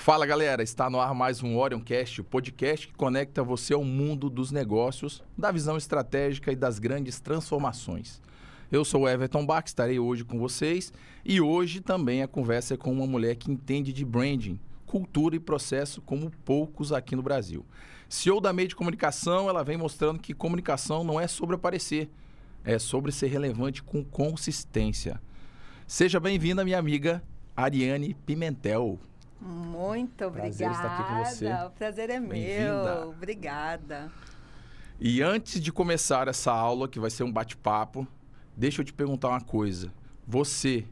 Fala galera, está no ar mais um Orioncast, o podcast que conecta você ao mundo dos negócios, da visão estratégica e das grandes transformações. Eu sou o Everton Bach, estarei hoje com vocês e hoje também a conversa é com uma mulher que entende de branding, cultura e processo como poucos aqui no Brasil. CEO da Meio de Comunicação, ela vem mostrando que comunicação não é sobre aparecer, é sobre ser relevante com consistência. Seja bem-vinda, minha amiga Ariane Pimentel. Muito obrigada. Prazer estar aqui com você. O prazer é meu. Obrigada. E antes de começar essa aula, que vai ser um bate-papo, deixa eu te perguntar uma coisa. Você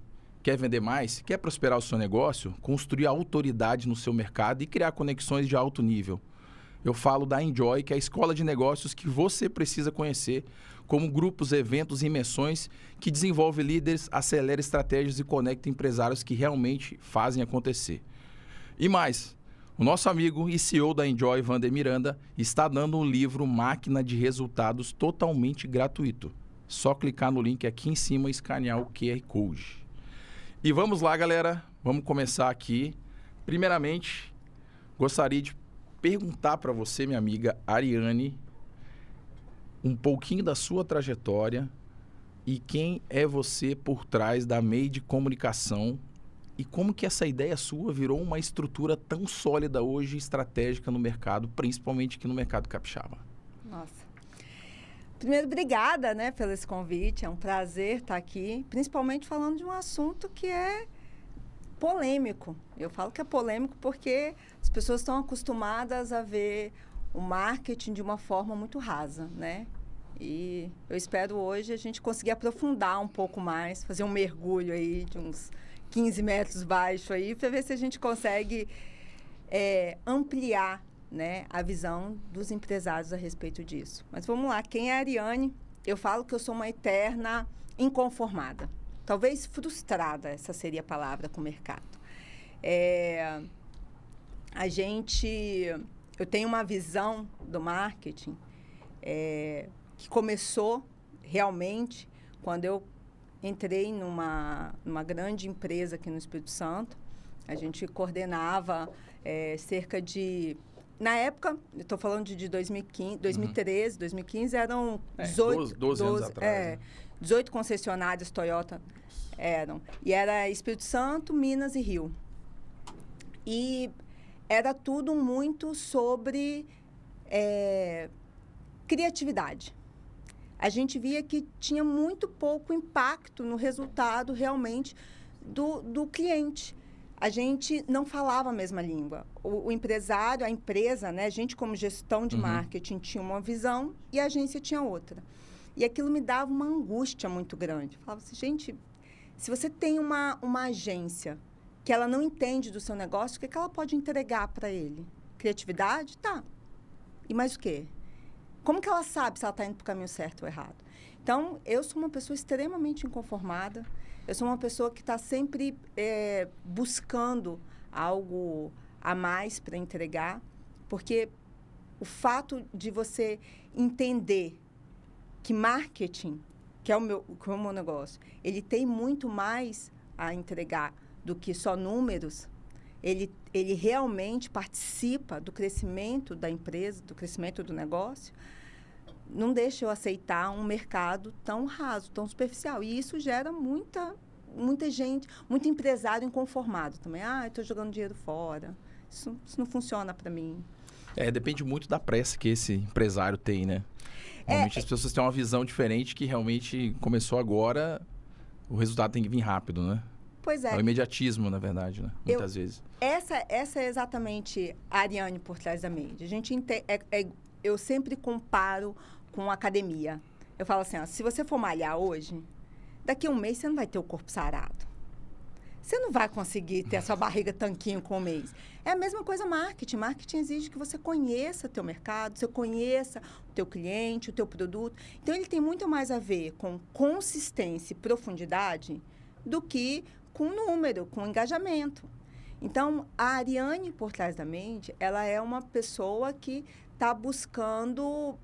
quer vender mais? Quer prosperar o seu negócio? Construir autoridade no seu mercado e criar conexões de alto nível? Eu falo da Enjoy, que é a escola de negócios que você precisa conhecer, como grupos, eventos e imersões que desenvolve líderes, acelera estratégias e conecta empresários que realmente fazem acontecer. E mais, o nosso amigo e CEO da Enjoy, Wander Miranda, está dando um livro Máquina de Resultados totalmente gratuito. Só clicar no link aqui em cima e escanear o QR Code. E vamos lá, galera. Vamos começar aqui. Primeiramente, gostaria de perguntar para você, minha amiga Ariane, um pouquinho da sua trajetória e quem é você por trás da Meio de Comunicação e como que essa ideia sua virou uma estrutura tão sólida hoje, estratégica no mercado, principalmente aqui no mercado capixaba. Nossa. Primeiro, obrigada, pelo esse convite. É um prazer estar aqui, principalmente falando de um assunto que é polêmico. Eu falo que é polêmico porque as pessoas estão acostumadas a ver o marketing de uma forma muito rasa, E eu espero hoje a gente conseguir aprofundar um pouco mais, fazer um mergulho aí de uns 15 metros baixo aí, para ver se a gente consegue ampliar, a visão dos empresários a respeito disso. Mas vamos lá, quem é a Ariane? Eu falo que eu sou uma eterna inconformada. Talvez frustrada, essa seria a palavra com o mercado. Eu tenho uma visão do marketing que começou realmente quando eu entrei numa grande empresa aqui no Espírito Santo. A gente coordenava cerca de... Na época, eu estou falando de 2015, 2013, 2015, eram 12 anos atrás. 18 concessionárias Toyota eram. E era Espírito Santo, Minas e Rio. E era tudo muito sobre criatividade. A gente via que tinha muito pouco impacto no resultado realmente do cliente. A gente não falava a mesma língua. O empresário, a empresa, a gente como gestão de marketing tinha uma visão e a agência tinha outra. E aquilo me dava uma angústia muito grande. Eu falava assim, gente, se você tem uma agência que ela não entende do seu negócio, o que ela pode entregar para ele? Criatividade? Tá. E mais o quê? Como que ela sabe se ela está indo para o caminho certo ou errado? Então, eu sou uma pessoa extremamente inconformada. Eu sou uma pessoa que está sempre buscando algo a mais para entregar, porque o fato de você entender que marketing, que é o meu negócio, ele tem muito mais a entregar do que só números. Ele realmente participa do crescimento da empresa, do crescimento do negócio. Não deixa eu aceitar um mercado tão raso, tão superficial. E isso gera muita gente, muito empresário inconformado também. Estou jogando dinheiro fora. Isso não funciona para mim. Depende muito da pressa que esse empresário tem, né? Normalmente as pessoas têm uma visão diferente que realmente começou agora, o resultado tem que vir rápido, né? Pois é. É o imediatismo, na verdade, né? Muitas vezes. Essa é exatamente a Ariane por trás da mídia. A gente eu sempre comparo com academia. Eu falo assim, se você for malhar hoje, daqui a um mês você não vai ter o corpo sarado. Você não vai conseguir ter a sua barriga tanquinho com um mês. É a mesma coisa marketing. Marketing exige que você conheça o teu mercado, você conheça o teu cliente, o teu produto. Então, ele tem muito mais a ver com consistência e profundidade do que com número, com engajamento. Então, a Ariane, por trás da mente, ela é uma pessoa que está buscando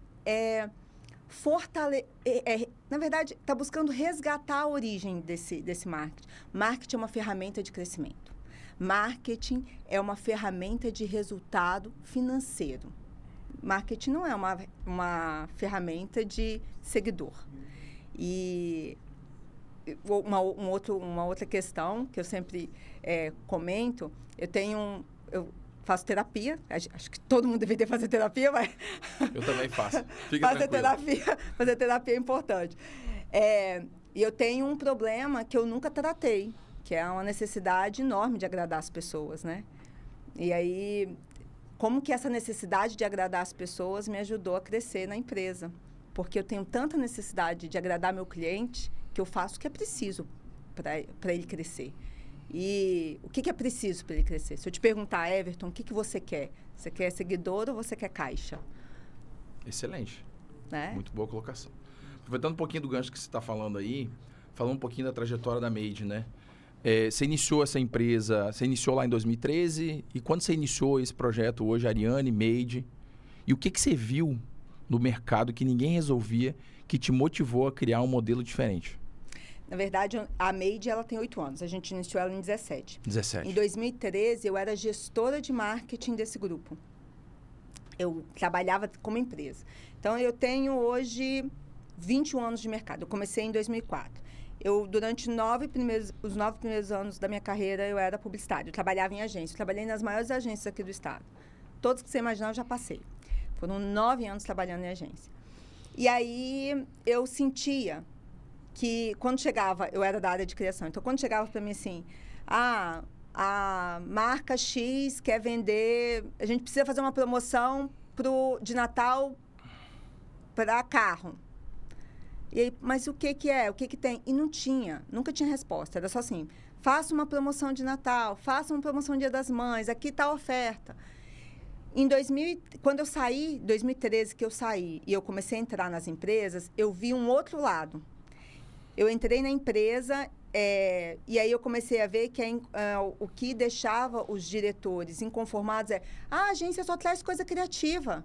na verdade, está buscando resgatar a origem desse marketing. Marketing é uma ferramenta de crescimento. Marketing é uma ferramenta de resultado financeiro. Marketing não é uma ferramenta de seguidor. E uma outra questão que eu sempre comento, eu faço terapia, acho que todo mundo deveria fazer terapia, mas... Eu também faço, fica tranquilo. Fazer terapia é importante. E eu tenho um problema que eu nunca tratei, que é uma necessidade enorme de agradar as pessoas, né? E aí, como que essa necessidade de agradar as pessoas me ajudou a crescer na empresa? Porque eu tenho tanta necessidade de agradar meu cliente que eu faço o que é preciso para ele crescer. E o que é preciso para ele crescer? Se eu te perguntar, Everton, o que você quer? Você quer seguidor ou você quer caixa? Excelente. Né? Muito boa colocação. Aproveitando um pouquinho do gancho que você está falando aí, falando um pouquinho da trajetória da Made, né? Você iniciou essa empresa, você iniciou lá em 2013, e quando você iniciou esse projeto hoje, Ariane, Made, e o que você viu no mercado que ninguém resolvia, que te motivou a criar um modelo diferente? Na verdade, a Made, ela tem 8 anos. A gente iniciou ela em 17. Em 2013, eu era gestora de marketing desse grupo. Eu trabalhava como empresa. Então, eu tenho hoje 21 anos de mercado. Eu comecei em 2004. Durante os 9 primeiros anos da minha carreira, eu era publicitária. Eu trabalhava em agência. Eu trabalhei nas maiores agências aqui do estado. Todos que você imaginar, eu já passei. Foram 9 anos trabalhando em agência. E aí, eu sentia que, quando chegava, eu era da área de criação. Então, quando chegava para mim assim, a marca X quer vender, a gente precisa fazer uma promoção de Natal para carro. E aí, mas o que é? O que tem? E não tinha, nunca tinha resposta. Era só assim, faça uma promoção de Natal, faça uma promoção Dia das Mães, aqui está a oferta. Quando eu saí, 2013 que eu saí, e eu comecei a entrar nas empresas, eu vi um outro lado. Eu entrei na empresa e aí eu comecei a ver que o que deixava os diretores inconformados a agência só traz coisa criativa.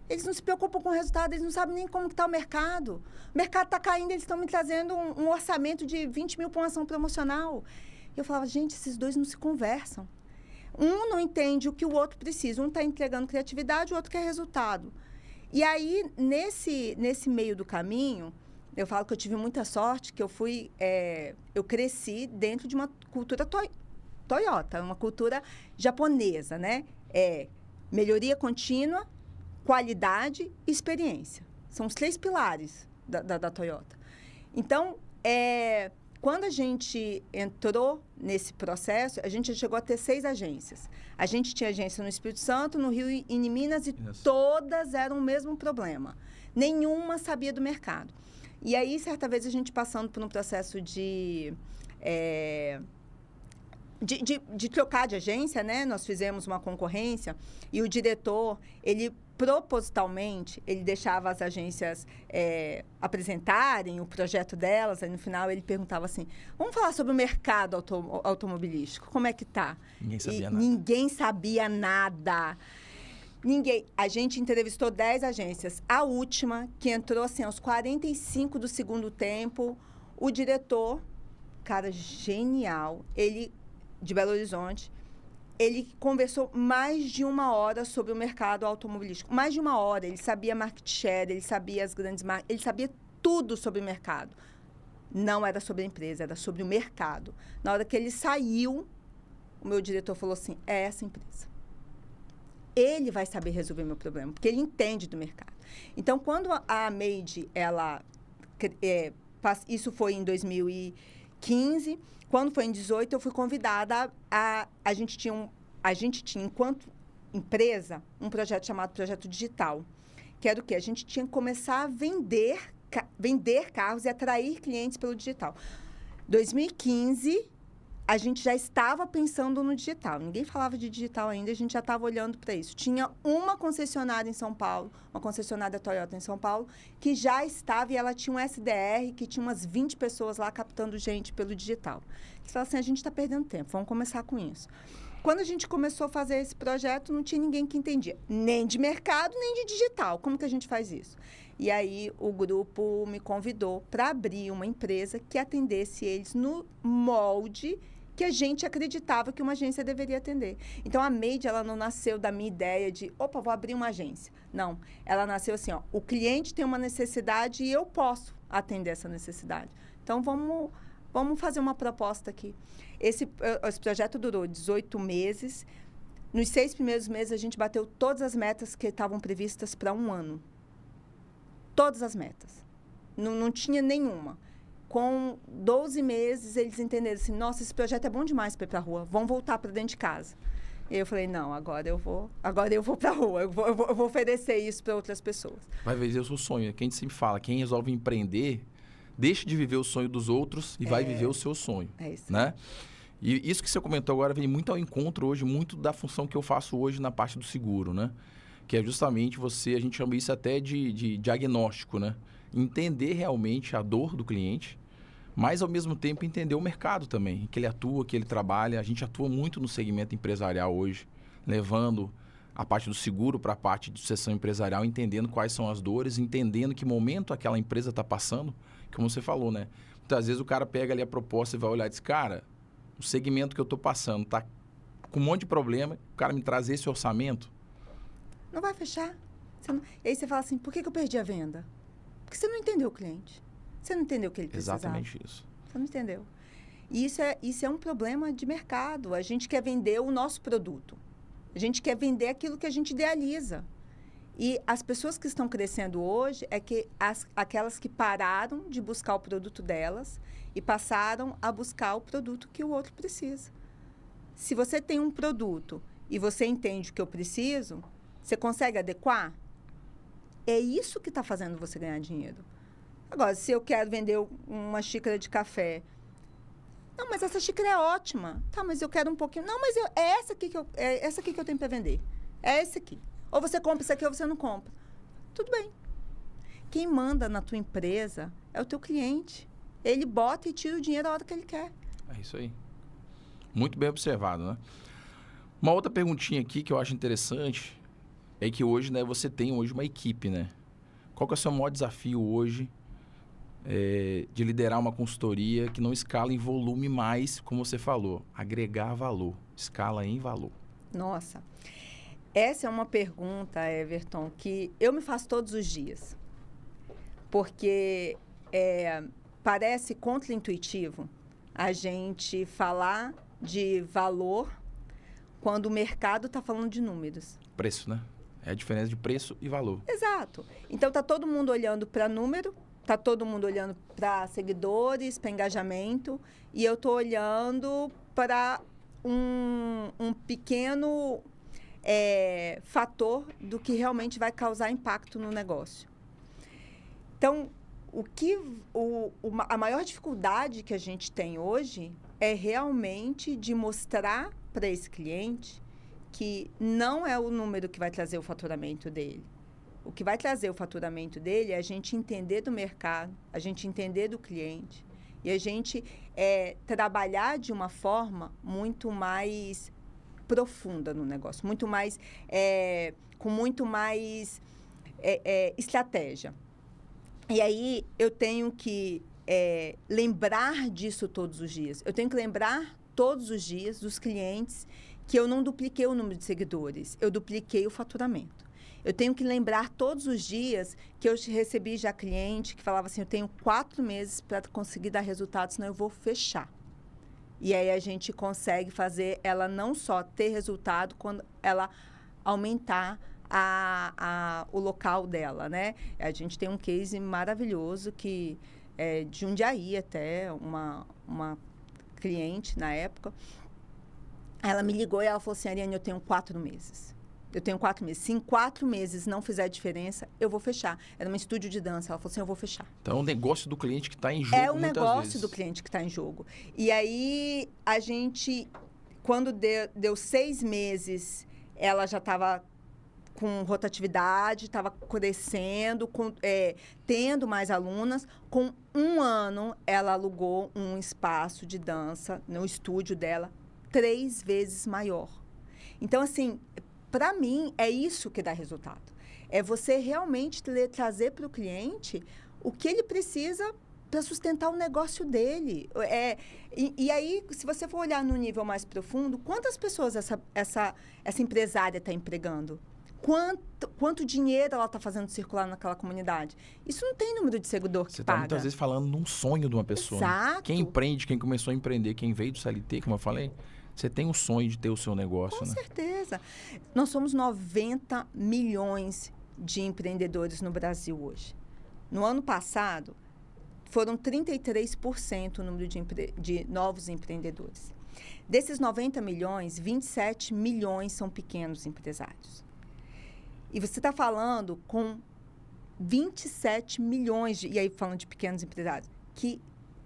Eles não se preocupam com o resultado, eles não sabem nem como está o mercado. O mercado está caindo, eles estão me trazendo um orçamento de 20 mil para uma ação promocional. E eu falava, gente, esses dois não se conversam. Um não entende o que o outro precisa. Um está entregando criatividade, o outro quer resultado. E aí, nesse meio do caminho, eu falo que eu tive muita sorte, que eu cresci dentro de uma cultura Toyota, uma cultura japonesa, né? Melhoria contínua, qualidade e experiência. São os 3 pilares da Toyota. Então, quando a gente entrou nesse processo, a gente chegou a ter 6 agências. A gente tinha agência no Espírito Santo, no Rio e em Minas, e todas eram o mesmo problema. Nenhuma sabia do mercado. E aí, certa vez, a gente passando por um processo de trocar de agência, né? Nós fizemos uma concorrência e o diretor, ele propositalmente, ele deixava as agências apresentarem o projeto delas, aí no final ele perguntava assim, vamos falar sobre o mercado automobilístico, como é que tá? Ninguém sabia nada. A gente entrevistou 10 agências. A última, que entrou assim, aos 45 do segundo tempo, o diretor, cara genial, ele, de Belo Horizonte, ele conversou mais de 1 hora sobre o mercado automobilístico. Mais de 1 hora. Ele sabia market share, ele sabia as grandes marcas, ele sabia tudo sobre o mercado. Não era sobre a empresa, era sobre o mercado. Na hora que ele saiu, o meu diretor falou assim, é essa empresa. Ele vai saber resolver meu problema, porque ele entende do mercado. Então, quando a Made, isso foi em 2015, quando foi em 2018, eu fui convidada a gente tinha, enquanto empresa, um projeto chamado Projeto Digital, que era o quê? A gente tinha que começar a vender carros e atrair clientes pelo digital. 2015... a gente já estava pensando no digital. Ninguém falava de digital ainda, a gente já estava olhando para isso. Tinha uma concessionária em São Paulo, uma concessionária Toyota em São Paulo, que já estava, e ela tinha um SDR, que tinha umas 20 pessoas lá captando gente pelo digital. Eles falaram assim, a gente está perdendo tempo, vamos começar com isso. Quando a gente começou a fazer esse projeto, não tinha ninguém que entendia, nem de mercado, nem de digital. Como que a gente faz isso? E aí, o grupo me convidou para abrir uma empresa que atendesse eles no molde que a gente acreditava que uma agência deveria atender. Então, a Made, ela não nasceu da minha ideia de, opa, vou abrir uma agência. Não, ela nasceu assim, ó, o cliente tem uma necessidade e eu posso atender essa necessidade. Então, vamos fazer uma proposta aqui. Esse projeto durou 18 meses. Nos 6 primeiros meses, a gente bateu todas as metas que estavam previstas para um ano. Todas as metas. Não tinha nenhuma. Com 12 meses, eles entenderam assim, nossa, esse projeto é bom demais para ir para a rua, vamos voltar para dentro de casa. E eu falei, não, agora eu vou para a rua, eu vou oferecer isso para outras pessoas. Vai viver o seu sonho, é que a gente sempre fala, quem resolve empreender, deixa de viver o sonho dos outros e vai viver o seu sonho. É isso. Né? E isso que você comentou agora vem muito ao encontro hoje, muito da função que eu faço hoje na parte do seguro, né? Que é justamente a gente chama isso até de diagnóstico, né? Entender realmente a dor do cliente, mas, ao mesmo tempo, entender o mercado também, que ele atua, que ele trabalha. A gente atua muito no segmento empresarial hoje, levando a parte do seguro para a parte de sucessão empresarial, entendendo quais são as dores, entendendo que momento aquela empresa está passando, como você falou, né? Muitas vezes o cara pega ali a proposta e vai olhar e diz, cara, o segmento que eu estou passando está com um monte de problema, o cara me traz esse orçamento. Não vai fechar. E aí você fala assim, por que eu perdi a venda? Porque você não entendeu o cliente. Você não entendeu o que ele precisava. Exatamente isso. Você não entendeu. E isso é um problema de mercado. A gente quer vender o nosso produto. A gente quer vender aquilo que a gente idealiza. E as pessoas que estão crescendo hoje é que aquelas que pararam de buscar o produto delas e passaram a buscar o produto que o outro precisa. Se você tem um produto e você entende o que eu preciso, você consegue adequar? É isso que está fazendo você ganhar dinheiro. Agora, se eu quero vender uma xícara de café, não, mas essa xícara é ótima. Tá, mas eu quero um pouquinho. Não, mas é essa aqui que eu tenho para vender. É essa aqui. Ou você compra isso aqui ou você não compra. Tudo bem. Quem manda na tua empresa é o teu cliente. Ele bota e tira o dinheiro a hora que ele quer. É isso aí. Muito bem observado, né? Uma outra perguntinha aqui que eu acho interessante é que hoje, né, você tem hoje uma equipe, né? Qual que é o seu maior desafio hoje de liderar uma consultoria que não escala em volume mais, como você falou, agregar valor, escala em valor? Nossa, essa é uma pergunta, Everton, que eu me faço todos os dias. Porque parece contraintuitivo a gente falar de valor quando o mercado está falando de números. Preço, né? É a diferença de preço e valor. Exato. Então, está todo mundo olhando para número, está todo mundo olhando para seguidores, para engajamento, e eu estou olhando para um pequeno fator do que realmente vai causar impacto no negócio. Então, a maior dificuldade que a gente tem hoje é realmente de mostrar para esse cliente que não é o número que vai trazer o faturamento dele. O que vai trazer o faturamento dele é a gente entender do mercado, a gente entender do cliente e a gente trabalhar de uma forma muito mais profunda no negócio, muito mais, com muito mais estratégia. E aí eu tenho que lembrar disso todos os dias. Eu tenho que lembrar todos os dias dos clientes que eu não dupliquei o número de seguidores, eu dupliquei o faturamento. Eu tenho que lembrar todos os dias que eu recebi já cliente que falava assim, eu tenho 4 meses para conseguir dar resultado, senão eu vou fechar. E aí a gente consegue fazer ela não só ter resultado, quando ela aumentar o local dela, né? A gente tem um case maravilhoso que é de Jundiaí até, uma cliente na época. Ela me ligou e ela falou assim, Ariane, eu tenho 4 meses. Eu tenho 4 meses. Se em 4 meses não fizer diferença, eu vou fechar. Era um estúdio de dança. Ela falou assim, eu vou fechar. Então, é um negócio do cliente que está em jogo muitas vezes. É um negócio do cliente que está em jogo. E aí, a gente, quando deu 6 meses, ela já estava com rotatividade, estava crescendo, tendo mais alunas. Com 1 ano, ela alugou um espaço de dança no estúdio dela, 3 vezes maior. Então, assim, para mim, é isso que dá resultado. É você realmente trazer para o cliente o que ele precisa sustentar o negócio dele. E aí, se você for olhar no nível mais profundo, quantas pessoas essa empresária está empregando? Quanto dinheiro ela está fazendo circular naquela comunidade? Isso não tem número de seguidor que Você paga. está muitas vezes falando num sonho de uma pessoa. Exato. Né? Quem empreende, quem começou a empreender, quem veio do CLT, como eu falei, você tem um sonho de ter o seu negócio. Com né? certeza. Nós somos 90 milhões de empreendedores no Brasil hoje. No ano passado, foram 33% o número de novos empreendedores. Desses 90 milhões, 27 milhões são pequenos empresários. E você está falando com 27 milhões, e aí falando de pequenos empresários, que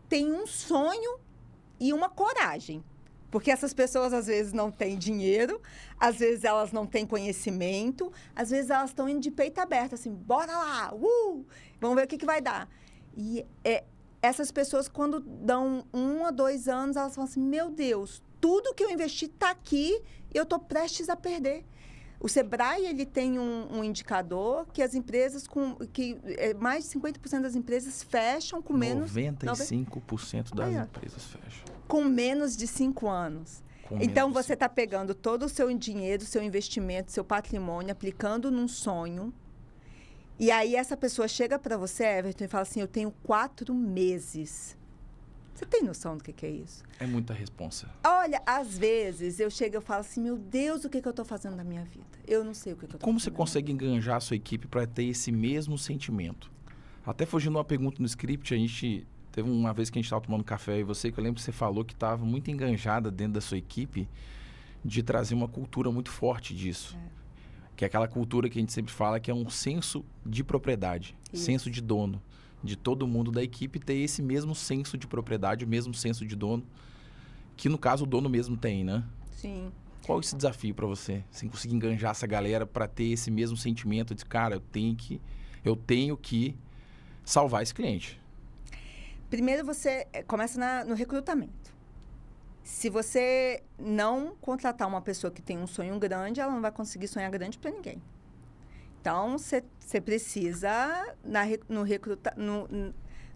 têm um sonho e uma coragem. Porque essas pessoas, às vezes, não têm dinheiro, às vezes elas não têm conhecimento, às vezes elas estão indo de peito aberto, assim, bora lá, vamos ver o que vai dar. E essas pessoas, quando dão 1 a 2 anos, elas falam assim, meu Deus, tudo que eu investi está aqui e eu estou prestes a perder. O Sebrae, ele tem um indicador que as empresas, mais de 50% das empresas fecham com menos... 95% das empresas fecham. Com menos de 5 anos. Então, você está pegando todo o seu dinheiro, seu investimento, seu patrimônio, aplicando num sonho. E aí, essa pessoa chega para você, Everton, e fala assim, eu tenho 4 meses. Você tem noção do que é isso? É muita responsa. Olha, às vezes, eu chego e falo assim, meu Deus, o que eu estou fazendo na minha vida? Eu não sei o que eu estou fazendo. Como você consegue enganjar a sua equipe para ter esse mesmo sentimento? Até fugindo uma pergunta no script, a gente... Teve uma vez que a gente estava tomando café e você, que eu lembro que você falou que estava muito enganjada dentro da sua equipe de trazer uma cultura muito forte disso. Que é aquela cultura que a gente sempre fala que é um senso de propriedade, senso de dono. De todo mundo da equipe ter esse mesmo senso de propriedade, o mesmo senso de dono, que no caso o dono mesmo tem, né? Sim. Qual é esse desafio para você? Você conseguir enganjar essa galera para ter esse mesmo sentimento de, cara, eu tenho que salvar esse cliente. Primeiro, você começa no recrutamento. Se você não contratar uma pessoa que tem um sonho grande, ela não vai conseguir sonhar grande para ninguém. Então, você precisa,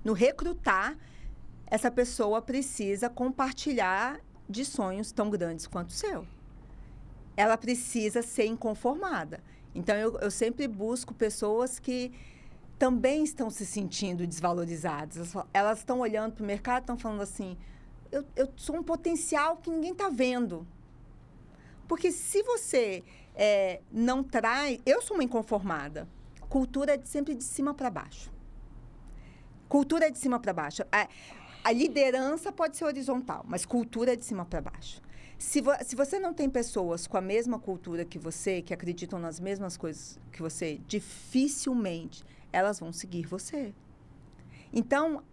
no recrutar, essa pessoa precisa compartilhar de sonhos tão grandes quanto o seu. Ela precisa ser inconformada. Então, eu sempre busco pessoas que também estão se sentindo desvalorizadas. Elas estão olhando para o mercado e estão falando assim, eu sou um potencial que ninguém está vendo. Porque se você não traz... Eu sou uma inconformada. Cultura é sempre de cima para baixo. Cultura é de cima para baixo. A liderança pode ser horizontal, mas cultura é de cima para baixo. Se você não tem pessoas com a mesma cultura que você, que acreditam nas mesmas coisas que você, dificilmente elas vão seguir você. Então,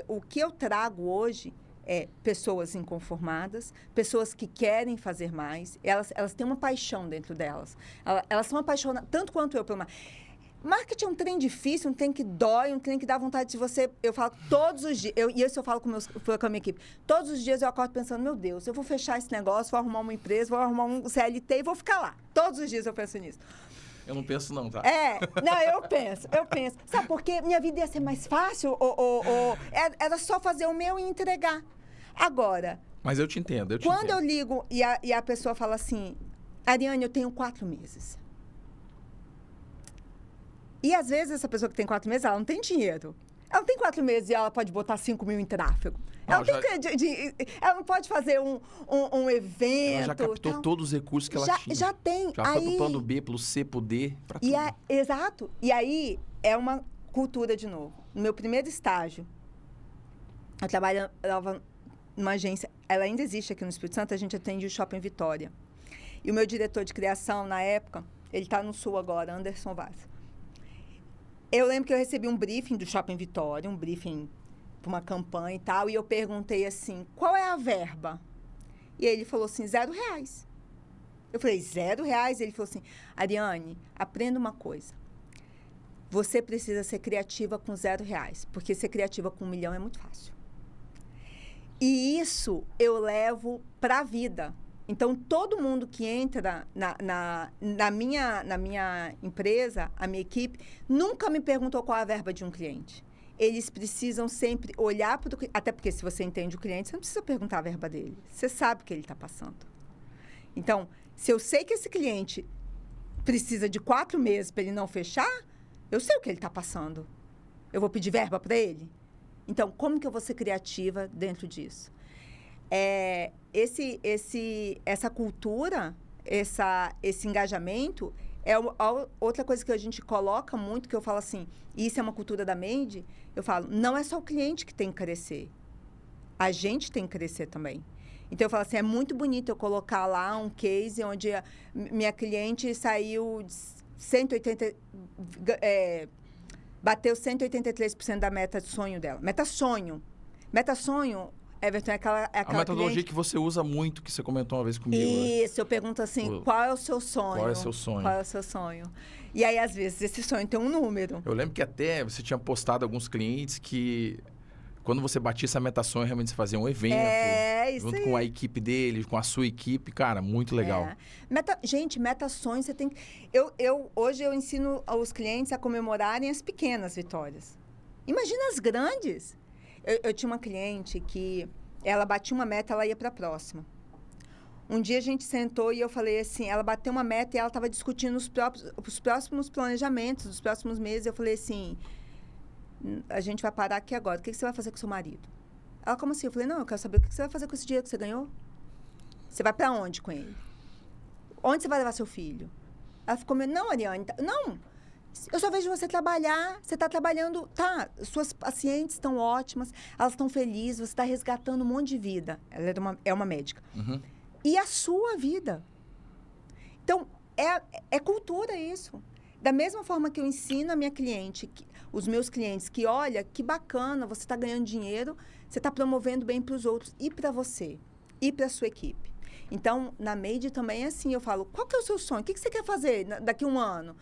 o que eu trago hoje é pessoas inconformadas, pessoas que querem fazer mais, elas têm uma paixão dentro delas. Elas são apaixonadas, tanto quanto eu, pelo marketing é um trem difícil, um trem que dói, um trem que dá vontade de você... Eu falo todos os dias, eu falo com a minha equipe, todos os dias eu acordo pensando, meu Deus, eu vou fechar esse negócio, vou arrumar uma empresa, vou arrumar um CLT e vou ficar lá. Todos os dias eu penso nisso. Eu não penso não, tá? Não, eu penso. Sabe por quê? Minha vida ia ser mais fácil, era só fazer o meu e entregar. Agora... Mas eu te entendo, Quando eu ligo e a pessoa fala assim, Ariane, eu tenho 4 meses. E, às vezes, essa pessoa que tem 4 meses, ela não tem dinheiro. Ela não tem 4 meses e ela pode botar 5 mil em tráfego. Ela não pode fazer um evento. Ela já captou todos os recursos que ela tinha. Já tem. Já foi pro plano B, pelo C, pro D, para tudo. Exato. E aí, é uma cultura de novo. No meu primeiro estágio, eu trabalhava numa agência, ela ainda existe aqui no Espírito Santo, a gente atende o Shopping Vitória. E o meu diretor de criação, na época, ele está no Sul agora, Anderson Vaz. Eu lembro que eu recebi um briefing do Shopping Vitória, um briefing para uma campanha e tal, e eu perguntei assim, qual é a verba? E ele falou assim, R$0. Eu falei, R$0? Ele falou assim, Ariane, aprenda uma coisa. Você precisa ser criativa com R$0, porque ser criativa com 1 milhão é muito fácil. E isso eu levo para a vida. Então, todo mundo que entra na minha empresa, a minha equipe, nunca me perguntou qual é a verba de um cliente. eles precisam sempre olhar para o... Até porque se você entende o cliente, você não precisa perguntar a verba dele. Você sabe o que ele está passando. Então, se eu sei que esse cliente precisa de 4 meses para ele não fechar, eu sei o que ele está passando. Eu vou pedir verba para ele? Então, como que eu vou ser criativa dentro disso? Essa cultura, esse engajamento, outra coisa que a gente coloca muito, que eu falo assim, e isso é uma cultura da Made, eu falo, não é só o cliente que tem que crescer. A gente tem que crescer também. Então, eu falo assim, é muito bonito eu colocar lá um case onde minha cliente saiu 180... bateu 183% da meta de sonho dela. Meta sonho. Meta sonho, Everton, é aquela a metodologia cliente... que você usa muito, que você comentou uma vez comigo. Isso, eu pergunto assim, qual é o seu sonho? Qual é o seu sonho? Qual é o seu sonho? E aí, às vezes, esse sonho tem um número. Eu lembro que até você tinha postado alguns clientes que, quando você batia essa meta sonho, realmente você fazia um evento. Isso junto aí. com a equipe deles, com a sua equipe. Cara, muito legal. Gente, meta sonho, você tem que... Hoje eu ensino os clientes a comemorarem as pequenas vitórias. Imagina as grandes. Eu tinha uma cliente que ela batia uma meta, ela ia para a próxima. Um dia a gente sentou e eu falei assim, ela bateu uma meta e ela estava discutindo os próximos planejamentos dos próximos meses. Eu falei assim, a gente vai parar aqui agora. O que você vai fazer com seu marido? Ela, como assim? Eu falei, não, eu quero saber o que você vai fazer com esse dinheiro que você ganhou. Você vai para onde com ele? Onde você vai levar seu filho? Ela ficou meio, não, Ariane, não. Eu só vejo você trabalhar, você está trabalhando, suas pacientes estão ótimas, elas estão felizes, você está resgatando um monte de vida. Ela é uma médica. Uhum. E a sua vida. Então, é cultura isso. Da mesma forma que eu ensino a minha cliente, os meus clientes, que olha, que bacana, você está ganhando dinheiro, você está promovendo bem para os outros e para você, e para a sua equipe. Então, na Made também é assim, eu falo, qual que é o seu sonho? O que você quer fazer daqui a um ano?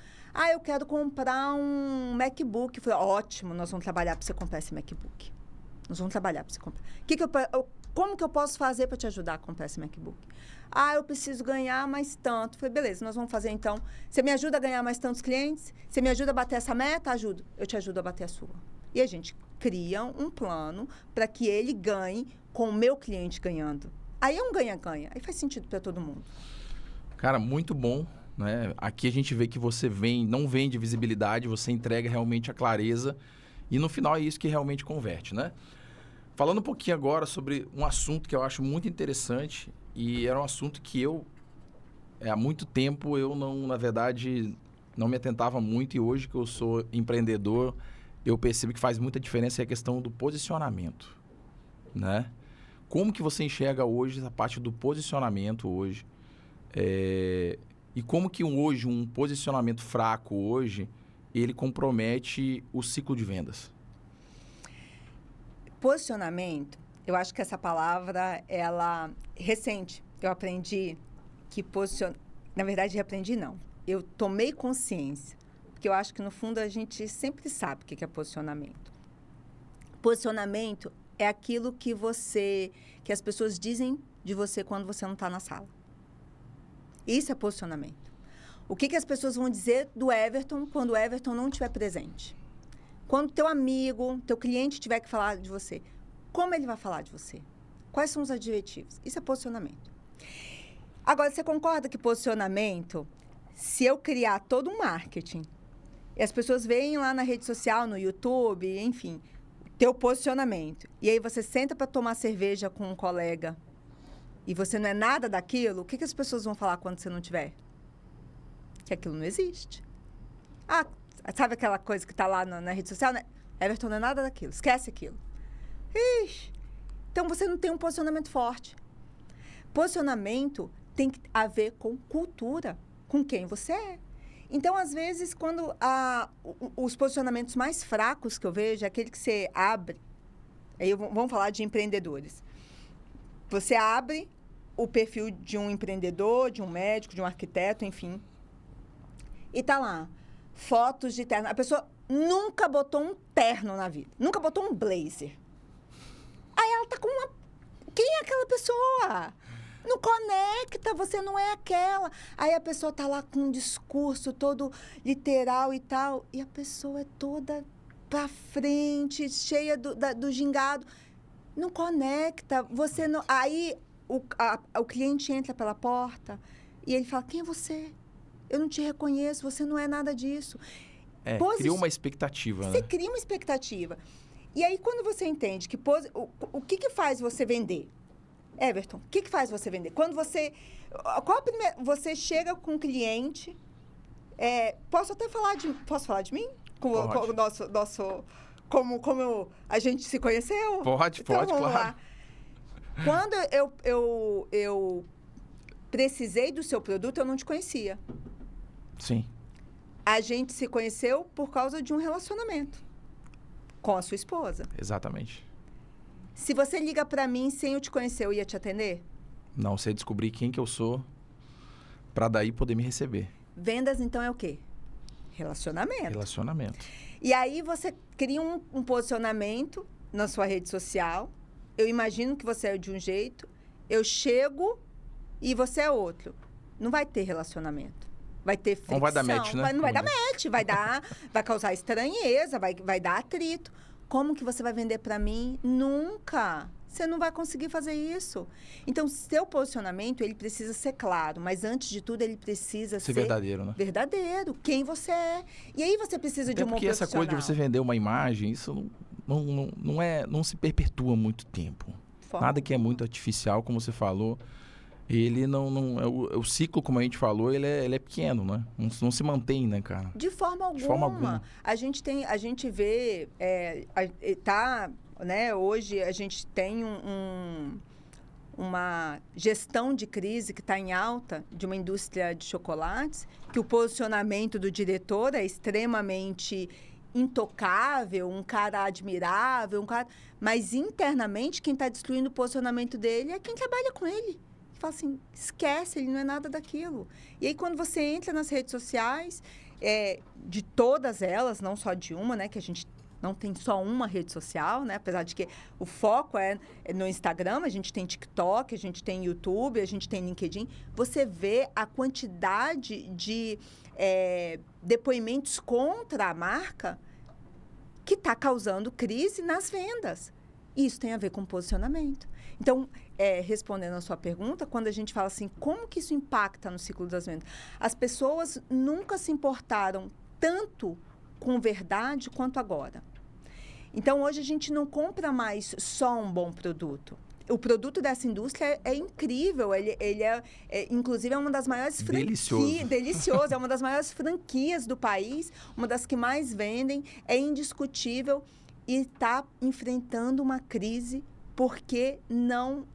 Eu quero comprar um MacBook. Eu falei, ótimo, nós vamos trabalhar para você comprar esse MacBook. Nós vamos trabalhar para você comprar. Como que eu posso fazer para te ajudar a comprar esse MacBook? Eu preciso ganhar mais tanto. Eu falei, beleza, nós vamos fazer então. Você me ajuda a ganhar mais tantos clientes? Você me ajuda a bater essa meta? Ajudo. Eu te ajudo a bater a sua. E a gente cria um plano para que ele ganhe com o meu cliente ganhando. Aí é um ganha-ganha. Aí faz sentido para todo mundo. Cara, muito bom. Né? Aqui a gente vê que você não vende visibilidade, você entrega realmente a clareza e no final é isso que realmente converte, né? Falando um pouquinho agora sobre um assunto que eu acho muito interessante e era um assunto que há muito tempo eu não, na verdade, não me atentava muito e hoje que eu sou empreendedor, eu percebo que faz muita diferença a questão do posicionamento, né? Como que você enxerga hoje essa parte do posicionamento hoje? E como que hoje um posicionamento fraco hoje, ele compromete o ciclo de vendas? Posicionamento, eu acho que essa palavra, ela recente. Eu aprendi que na verdade, reaprendi não. Eu tomei consciência, porque eu acho que no fundo a gente sempre sabe o que é posicionamento. Posicionamento é aquilo que as pessoas dizem de você quando você não está na sala. Isso é posicionamento. O que as pessoas vão dizer do Everton quando o Everton não estiver presente? Quando teu amigo, teu cliente tiver que falar de você, como ele vai falar de você? Quais são os adjetivos? Isso é posicionamento. Agora, você concorda que posicionamento, se eu criar todo um marketing, e as pessoas veem lá na rede social, no YouTube, enfim, teu posicionamento, e aí você senta para tomar cerveja com um colega, e você não é nada daquilo, o que as pessoas vão falar quando você não tiver? Que aquilo não existe. Sabe aquela coisa que está lá na rede social? Né? Everton não é nada daquilo, esquece aquilo. Ixi. Então, você não tem um posicionamento forte. Posicionamento tem que a ver com cultura, com quem você é. Então, às vezes, quando os posicionamentos mais fracos que eu vejo é aquele que você abre, aí vamos falar de empreendedores. Você abre o perfil de um empreendedor, de um médico, de um arquiteto, enfim, e tá lá, fotos de terno. A pessoa nunca botou um terno na vida. Nunca botou um blazer. Aí ela tá com uma... Quem é aquela pessoa? Não conecta, você não é aquela. Aí a pessoa tá lá com um discurso todo literal e tal. E a pessoa é toda para frente, cheia do gingado. Não conecta. Você não... Aí o cliente entra pela porta e ele fala, quem é você? Eu não te reconheço, você não é nada disso. Cria uma expectativa, Você né? cria uma expectativa. E aí, quando você entende que... O que faz você vender? Everton, o que faz você vender? Quando você... Você chega com um cliente... posso até falar de... Posso falar de mim? Com o nosso... Como a gente se conheceu? Pode, então, vamos claro. lá. Quando eu precisei do seu produto, eu não te conhecia. Sim. A gente se conheceu por causa de um relacionamento com a sua esposa. Exatamente. Se você liga para mim sem eu te conhecer, eu ia te atender? Não, você descobrir quem que eu sou para daí poder me receber. Vendas, então, é o quê? Relacionamento. Relacionamento. E aí você cria um posicionamento na sua rede social. Eu imagino que você é de um jeito. Eu chego e você é outro. Não vai ter relacionamento. Vai ter fricção. Não vai dar match, né? Não vai dar match. Vai causar estranheza, vai dar atrito. Como que você vai vender para mim? Nunca. Você não vai conseguir fazer isso. Então, seu posicionamento, ele precisa ser claro. Mas, antes de tudo, ele precisa ser... verdadeiro, né? Verdadeiro. Quem você é. E aí, você precisa de um bom porque essa coisa de você vender uma imagem, isso não se perpetua muito tempo. Nada que é muito artificial, como você falou. Ele o ciclo, como a gente falou, ele é pequeno, né? Não se mantém, né, cara? De forma alguma. De forma alguma. A gente vê, né, hoje a gente tem uma gestão de crise que está em alta de uma indústria de chocolates, que o posicionamento do diretor é extremamente intocável, um cara admirável, mas internamente quem está destruindo o posicionamento dele é quem trabalha com ele. Fala assim, esquece, ele não é nada daquilo. E aí, quando você entra nas redes sociais, de todas elas, não só de uma, né? Que a gente não tem só uma rede social, né? Apesar de que o foco é no Instagram, a gente tem TikTok, a gente tem YouTube, a gente tem LinkedIn. Você vê a quantidade de depoimentos contra a marca que está causando crise nas vendas. Isso tem a ver com posicionamento. Então, respondendo a sua pergunta, quando a gente fala assim, como que isso impacta no ciclo das vendas? As pessoas nunca se importaram tanto com verdade quanto agora. Então, hoje a gente não compra mais só um bom produto. O produto dessa indústria é incrível. Ele inclusive, é uma das maiores franquias... Delicioso. É uma das maiores franquias do país, uma das que mais vendem, é indiscutível e está enfrentando uma crise porque não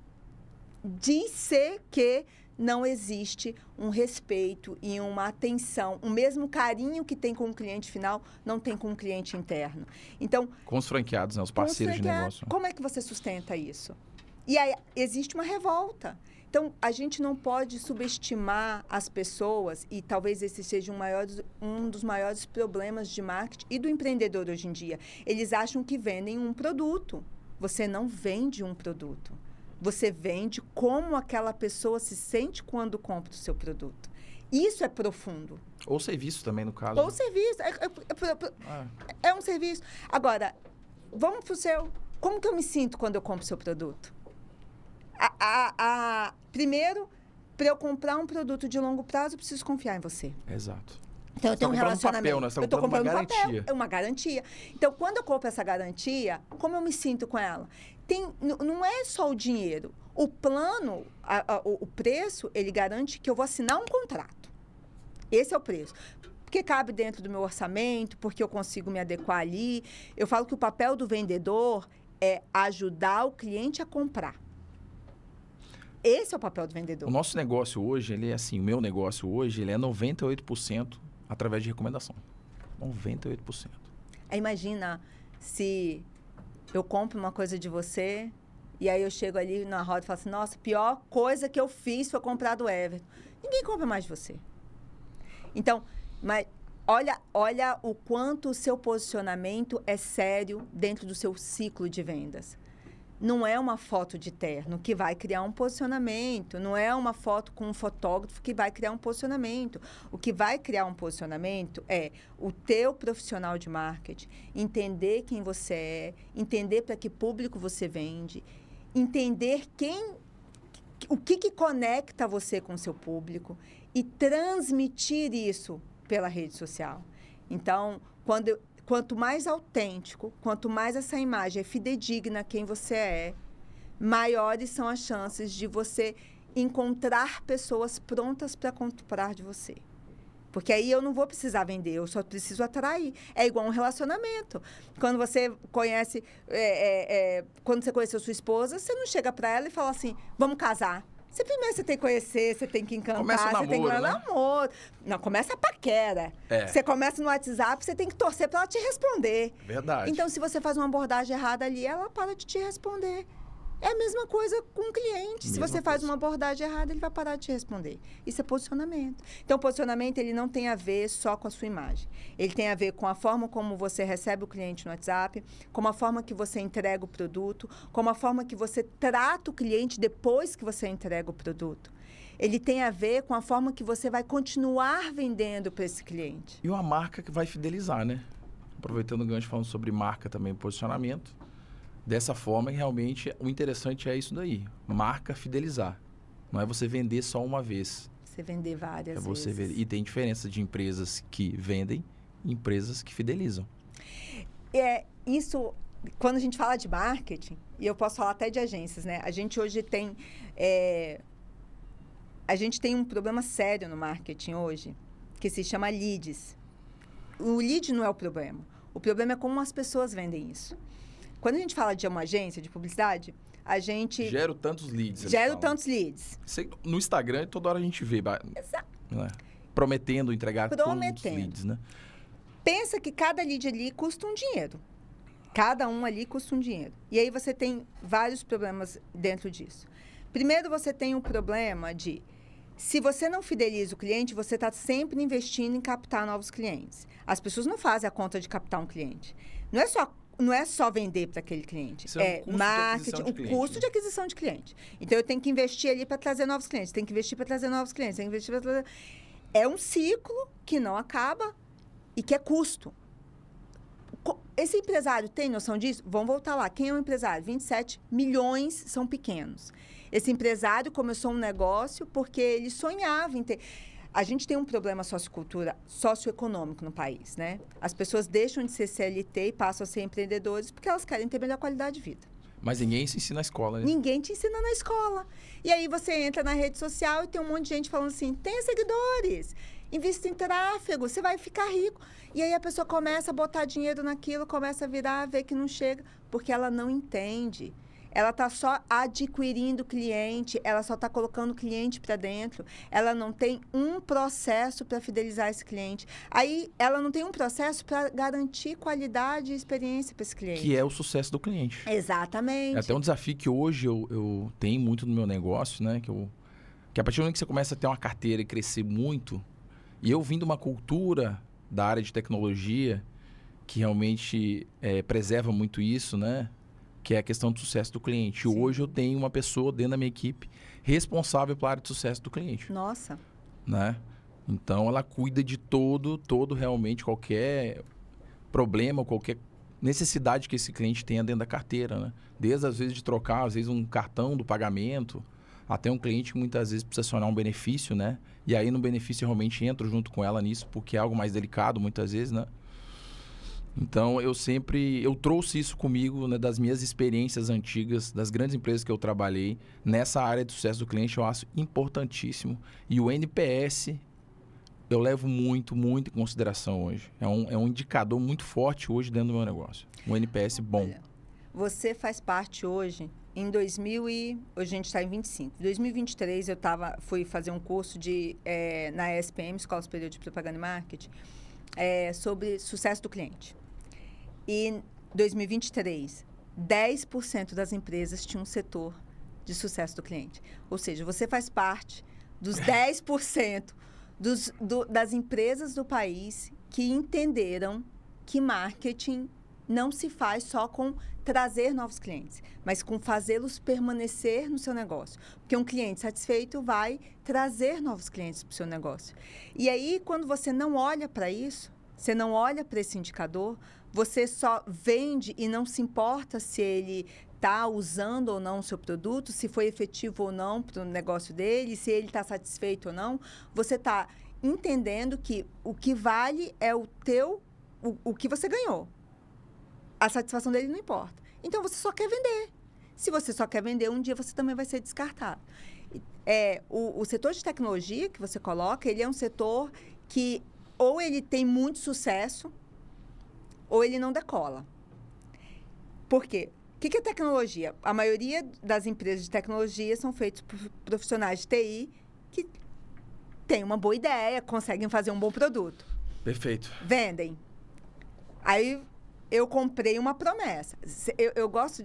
disse que não existe um respeito e uma atenção. O mesmo carinho que tem com o cliente final, não tem com o cliente interno. Então, com os franqueados, né? Os parceiros de negócio. Como é que você sustenta isso? E aí existe uma revolta. Então, a gente não pode subestimar as pessoas, e talvez esse seja um dos maiores problemas de marketing e do empreendedor hoje em dia. Eles acham que vendem um produto. Você não vende um produto. Você vende como aquela pessoa se sente quando compra o seu produto. Isso é profundo. Ou serviço também, no caso. Ou serviço. É um serviço. Agora, vamos para o seu... Como que eu me sinto quando eu compro o seu produto? Primeiro, para eu comprar um produto de longo prazo, eu preciso confiar em você. Exato. Então, eu tenho um relacionamento. Papel, né? Eu estou comprando uma garantia. Papel, é uma garantia. Então, quando eu compro essa garantia, como eu me sinto com ela? Não é só o dinheiro. O plano, o preço, ele garante que eu vou assinar um contrato. Esse é o preço. Porque cabe dentro do meu orçamento, porque eu consigo me adequar ali. Eu falo que o papel do vendedor é ajudar o cliente a comprar. Esse é o papel do vendedor. O nosso negócio hoje, ele é assim, o meu negócio hoje, ele é 98% através de recomendação. 98%. Imagina se eu compro uma coisa de você e aí eu chego ali na roda e falo assim, nossa, a pior coisa que eu fiz foi comprar do Everton. Ninguém compra mais de você. Então, mas olha o quanto o seu posicionamento é sério dentro do seu ciclo de vendas. Não é uma foto de terno que vai criar um posicionamento, não é uma foto com um fotógrafo que vai criar um posicionamento. O que vai criar um posicionamento é o teu profissional de marketing, entender quem você é, entender para que público você vende, entender o que conecta você com o seu público e transmitir isso pela rede social. Então, quanto mais autêntico, quanto mais essa imagem é fidedigna a quem você é, maiores são as chances de você encontrar pessoas prontas para comprar de você. Porque aí eu não vou precisar vender, eu só preciso atrair. É igual um relacionamento. Quando você conhece, quando você conheceu sua esposa, você não chega para ela e fala assim, vamos casar. Primeiro você tem que conhecer, você tem que encantar, começa o namoro, você tem que né? namoro. Não, começa a paquera. Você começa no WhatsApp, você tem que torcer para ela te responder. Verdade. Então, se você faz uma abordagem errada ali, ela para de te responder. É a mesma coisa com o cliente. Se você faz uma abordagem errada, ele vai parar de te responder. Isso é posicionamento. Então, posicionamento, ele não tem a ver só com a sua imagem. Ele tem a ver com a forma como você recebe o cliente no WhatsApp, com a forma que você entrega o produto, com a forma que você trata o cliente depois que você entrega o produto. Ele tem a ver com a forma que você vai continuar vendendo para esse cliente. E uma marca que vai fidelizar, né? Aproveitando o gancho, falando sobre marca também, posicionamento. Dessa forma, realmente, o interessante é isso daí. Marca fidelizar. Não é você vender só uma vez. Você vender várias é você vezes. E tem diferença de empresas que vendem e empresas que fidelizam. Isso, quando a gente fala de marketing, e eu posso falar até de agências, né? A gente hoje tem... a gente tem um problema sério no marketing hoje, que se chama leads. O lead não é o problema. O problema é como as pessoas vendem isso. Quando a gente fala de uma agência de publicidade, a gente... Gero tantos leads. Tantos leads. No Instagram, toda hora a gente vê. Exato. Né? Prometendo entregar todos os leads, né? Pensa que cada lead ali custa um dinheiro. Cada um ali custa um dinheiro. E aí você tem vários problemas dentro disso. Primeiro, você tem um problema de... Se você não fideliza o cliente, você está sempre investindo em captar novos clientes. As pessoas não fazem a conta de captar um cliente. Não é só vender para aquele cliente. Isso é um marketing, o custo de aquisição de cliente. Então, eu tenho que investir ali para trazer novos clientes. Tem que investir para trazer novos clientes. Tem que investir para trazer... É um ciclo que não acaba e que é custo. Esse empresário tem noção disso? Vamos voltar lá. Quem é um empresário? 27 milhões são pequenos. Esse empresário começou um negócio porque ele sonhava em ter... A gente tem um problema socioeconômico no país, né? As pessoas deixam de ser CLT e passam a ser empreendedores porque elas querem ter melhor qualidade de vida. Mas ninguém se ensina na escola, né? Ninguém te ensina na escola. E aí você entra na rede social e tem um monte de gente falando assim, tenha seguidores, invista em tráfego, você vai ficar rico. E aí a pessoa começa a botar dinheiro naquilo, começa a virar, ver que não chega, porque ela não entende. Ela está só adquirindo cliente, ela só está colocando cliente para dentro. Ela não tem um processo para fidelizar esse cliente. Aí, ela não tem um processo para garantir qualidade e experiência para esse cliente. Que é o sucesso do cliente. Exatamente. É até um desafio que hoje eu tenho muito no meu negócio, né? Que a partir do momento que você começa a ter uma carteira e crescer muito, e eu vim de uma cultura da área de tecnologia que realmente preserva muito isso, né? Que é a questão do sucesso do cliente. Sim. Hoje eu tenho uma pessoa dentro da minha equipe responsável pela área de sucesso do cliente. Nossa. Né? Então, ela cuida de todo realmente, qualquer problema, qualquer necessidade que esse cliente tenha dentro da carteira, né? Desde, às vezes, de trocar, às vezes, um cartão do pagamento, até um cliente que muitas vezes precisa acionar um benefício, né? E aí, no benefício, eu realmente entro junto com ela nisso, porque é algo mais delicado, muitas vezes, né? Então, eu trouxe isso comigo, né, das minhas experiências antigas, das grandes empresas que eu trabalhei. Nessa área de sucesso do cliente, eu acho importantíssimo. E o NPS, eu levo muito em consideração hoje. É um indicador muito forte hoje dentro do meu negócio. Um NPS bom. Olha, você faz parte hoje, hoje a gente está em 25. Em 2023, eu fui fazer um curso na ESPM, Escola Superior de Propaganda e Marketing, sobre sucesso do cliente. E em 2023, 10% das empresas tinham um setor de sucesso do cliente. Ou seja, você faz parte dos 10% das empresas do país que entenderam que marketing não se faz só com trazer novos clientes, mas com fazê-los permanecer no seu negócio. Porque um cliente satisfeito vai trazer novos clientes para o seu negócio. E aí, quando você não olha para isso, você não olha para esse indicador, você só vende e não se importa se ele está usando ou não o seu produto, se foi efetivo ou não para o negócio dele, se ele está satisfeito ou não, você está entendendo que o que vale é o que você ganhou. A satisfação dele não importa. Então, você só quer vender. Se você só quer vender, um dia você também vai ser descartado. O setor de tecnologia que você coloca, ele é um setor que ou ele tem muito sucesso ou ele não decola. Por quê? O que é tecnologia? A maioria das empresas de tecnologia são feitas por profissionais de TI que têm uma boa ideia, conseguem fazer um bom produto. Perfeito. Vendem. Aí eu comprei uma promessa. Eu gosto...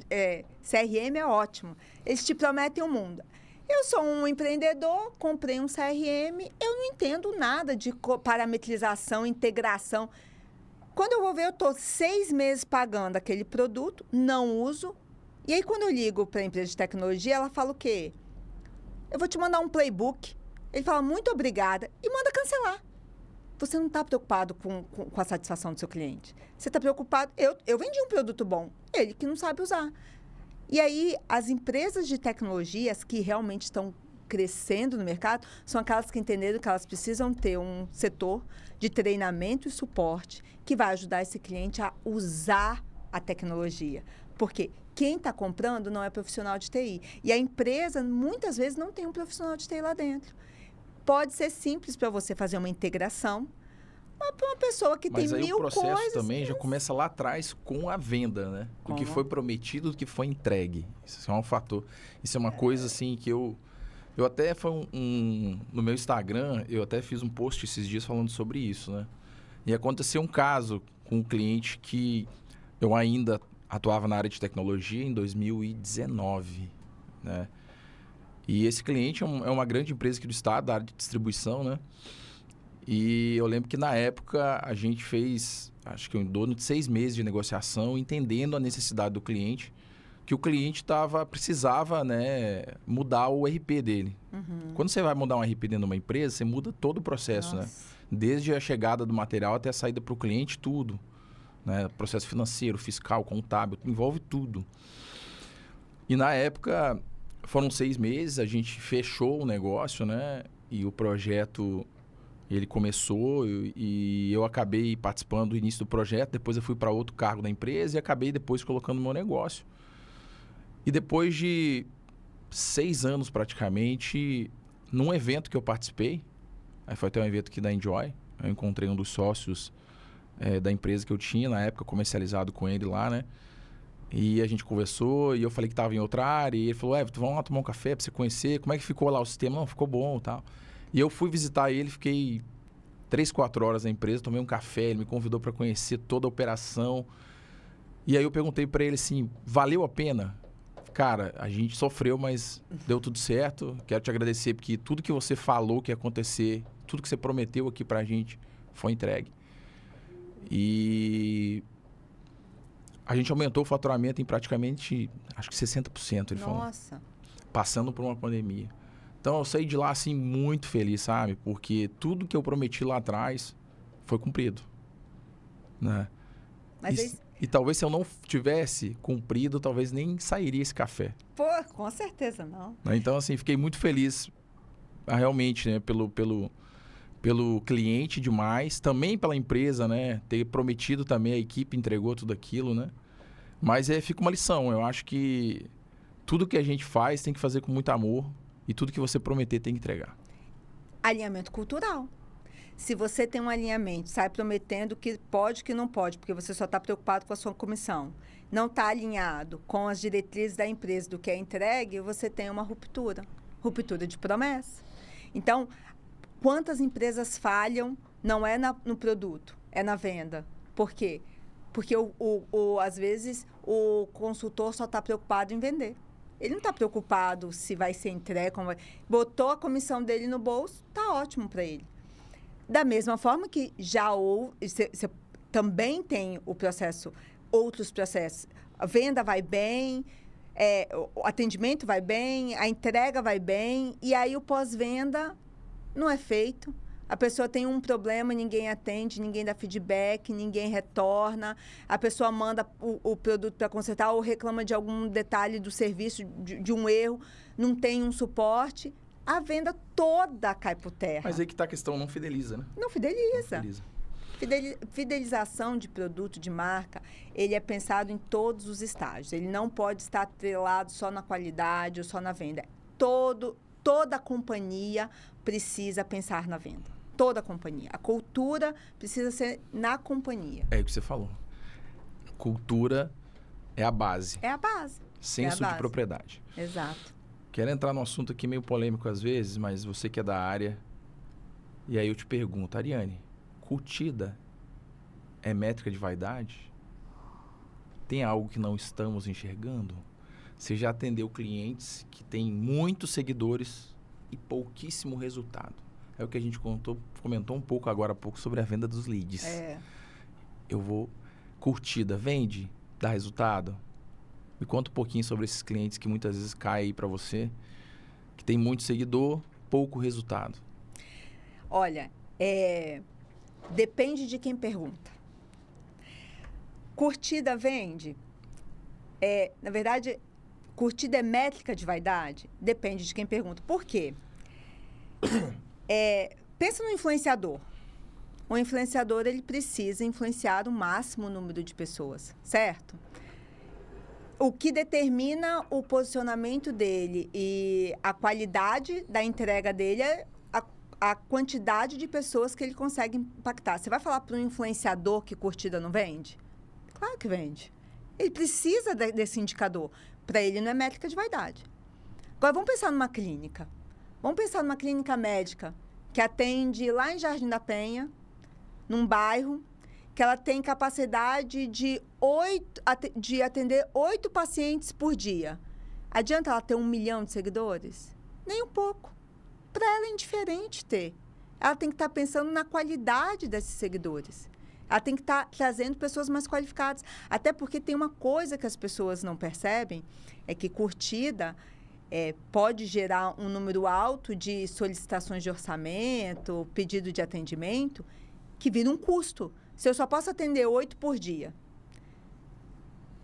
CRM é ótimo. Eles te prometem o mundo. Eu sou um empreendedor, comprei um CRM, eu não entendo nada de parametrização, integração. Quando eu vou ver, eu estou 6 meses pagando aquele produto, não uso. E aí, quando eu ligo para a empresa de tecnologia, ela fala o quê? Eu vou te mandar um playbook. Ele fala, muito obrigada, e manda cancelar. Você não está preocupado com a satisfação do seu cliente. Você está preocupado... Eu vendi um produto bom, ele que não sabe usar. E aí, as empresas de tecnologias que realmente estão crescendo no mercado são aquelas que entenderam que elas precisam ter um setor de treinamento e suporte que vai ajudar esse cliente a usar a tecnologia. Porque quem está comprando não é profissional de TI. E a empresa, muitas vezes, não tem um profissional de TI lá dentro. Pode ser simples para você fazer uma integração, mas para uma pessoa que tem 1000 coisas... Mas aí o processo também já começa lá atrás com a venda, né? Como? Do que foi prometido, do que foi entregue. Isso é um fator. Isso é uma coisa, assim, que eu até no meu Instagram, eu até fiz um post esses dias falando sobre isso, né? E aconteceu um caso com um cliente que eu ainda atuava na área de tecnologia em 2019, né? E esse cliente é uma grande empresa aqui do estado, da área de distribuição, né? E eu lembro que na época a gente fez, acho que em torno de 6 meses de negociação, entendendo a necessidade do cliente, que o cliente precisava, né, mudar o RP dele. Uhum. Quando você vai mudar um RP dentro de uma empresa, você muda todo o processo, né? Desde a chegada do material até a saída para o cliente, tudo. Né? Processo financeiro, fiscal, contábil, envolve tudo. E na época, foram 6 meses, a gente fechou o negócio, né? E o projeto, ele começou e eu acabei participando do início do projeto, depois eu fui para outro cargo da empresa e acabei depois colocando o meu negócio. E depois de 6 anos praticamente, num evento que eu participei, aí foi até um evento aqui da Enjoy, eu encontrei um dos sócios da empresa que eu tinha, na época comercializado com ele lá, né? E a gente conversou e eu falei que estava em outra área e ele falou, Everton, vamos lá tomar um café para você conhecer, como é que ficou lá o sistema? Não, ficou bom e tal. E eu fui visitar ele, fiquei 3, 4 horas na empresa, tomei um café, ele me convidou para conhecer toda a operação. E aí eu perguntei para ele assim, valeu a pena? Cara, a gente sofreu, mas deu tudo certo. Quero te agradecer porque tudo que você falou que ia acontecer, tudo que você prometeu aqui pra gente foi entregue. E a gente aumentou o faturamento em praticamente, acho que 60%, ele falou. Nossa. Passando por uma pandemia. Então, eu saí de lá, assim, muito feliz, sabe? Porque tudo que eu prometi lá atrás foi cumprido, né? Mas E talvez se eu não tivesse cumprido, talvez nem sairia esse café. Pô, com certeza não. Então, assim, fiquei muito feliz, realmente, né? Pelo cliente demais, também pela empresa, né? Ter prometido também, a equipe entregou tudo aquilo, né? Mas fica uma lição. Eu acho que tudo que a gente faz tem que fazer com muito amor e tudo que você prometer tem que entregar. Alinhamento cultural. Se você tem um alinhamento, sai prometendo que pode, que não pode, porque você só está preocupado com a sua comissão, não está alinhado com as diretrizes da empresa do que é entregue, você tem uma ruptura de promessa. Então, quantas empresas falham não é no produto, é na venda. Por quê? Porque, às vezes, o consultor só está preocupado em vender. Ele não está preocupado se vai ser entregue, como vai. Botou a comissão dele no bolso, está ótimo para ele. Da mesma forma que já houve, você também tem o processo outros processos. A venda vai bem, o atendimento vai bem, a entrega vai bem, e aí o pós-venda não é feito. A pessoa tem um problema, ninguém atende, ninguém dá feedback, ninguém retorna. A pessoa manda o produto para consertar ou reclama de algum detalhe do serviço, de um erro, não tem um suporte. A venda toda cai por terra. Mas aí que tá a questão, não fideliza, né? Não fideliza. Não fideliza. Fidelização de produto, de marca, ele é pensado em todos os estágios. Ele não pode estar atrelado só na qualidade ou só na venda. Toda companhia precisa pensar na venda. Toda companhia. A cultura precisa ser na companhia. É o que você falou. Cultura é a base. É a base. Senso de propriedade. Exato. Quero entrar num assunto aqui meio polêmico às vezes, mas você que é da área. E aí eu te pergunto, Ariane, curtida é métrica de vaidade? Tem algo que não estamos enxergando? Você já atendeu clientes que têm muitos seguidores e pouquíssimo resultado. É o que a gente comentou um pouco agora há pouco sobre a venda dos leads. Curtida, vende, dá resultado? Me conta um pouquinho sobre esses clientes que muitas vezes caem aí para você, que tem muito seguidor, pouco resultado. Olha, depende de quem pergunta. Curtida vende? Na verdade, curtida é métrica de vaidade? Depende de quem pergunta. Por quê? Pensa no influenciador. O influenciador, ele precisa influenciar o máximo número de pessoas, certo? O que determina o posicionamento dele e a qualidade da entrega dele é a quantidade de pessoas que ele consegue impactar. Você vai falar para um influenciador que curtida não vende? Claro que vende. Ele precisa desse indicador. Para ele não é métrica de vaidade. Agora, vamos pensar numa clínica. Vamos pensar numa clínica médica que atende lá em Jardim da Penha, num bairro, que ela tem capacidade de atender 8 pacientes por dia. Adianta ela ter 1 milhão de seguidores? Nem um pouco. Para ela é indiferente ter. Ela tem que estar pensando na qualidade desses seguidores. Ela tem que estar trazendo pessoas mais qualificadas. Até porque tem uma coisa que as pessoas não percebem, é que curtida pode gerar um número alto de solicitações de orçamento, pedido de atendimento, que vira um custo. Se eu só posso atender 8 por dia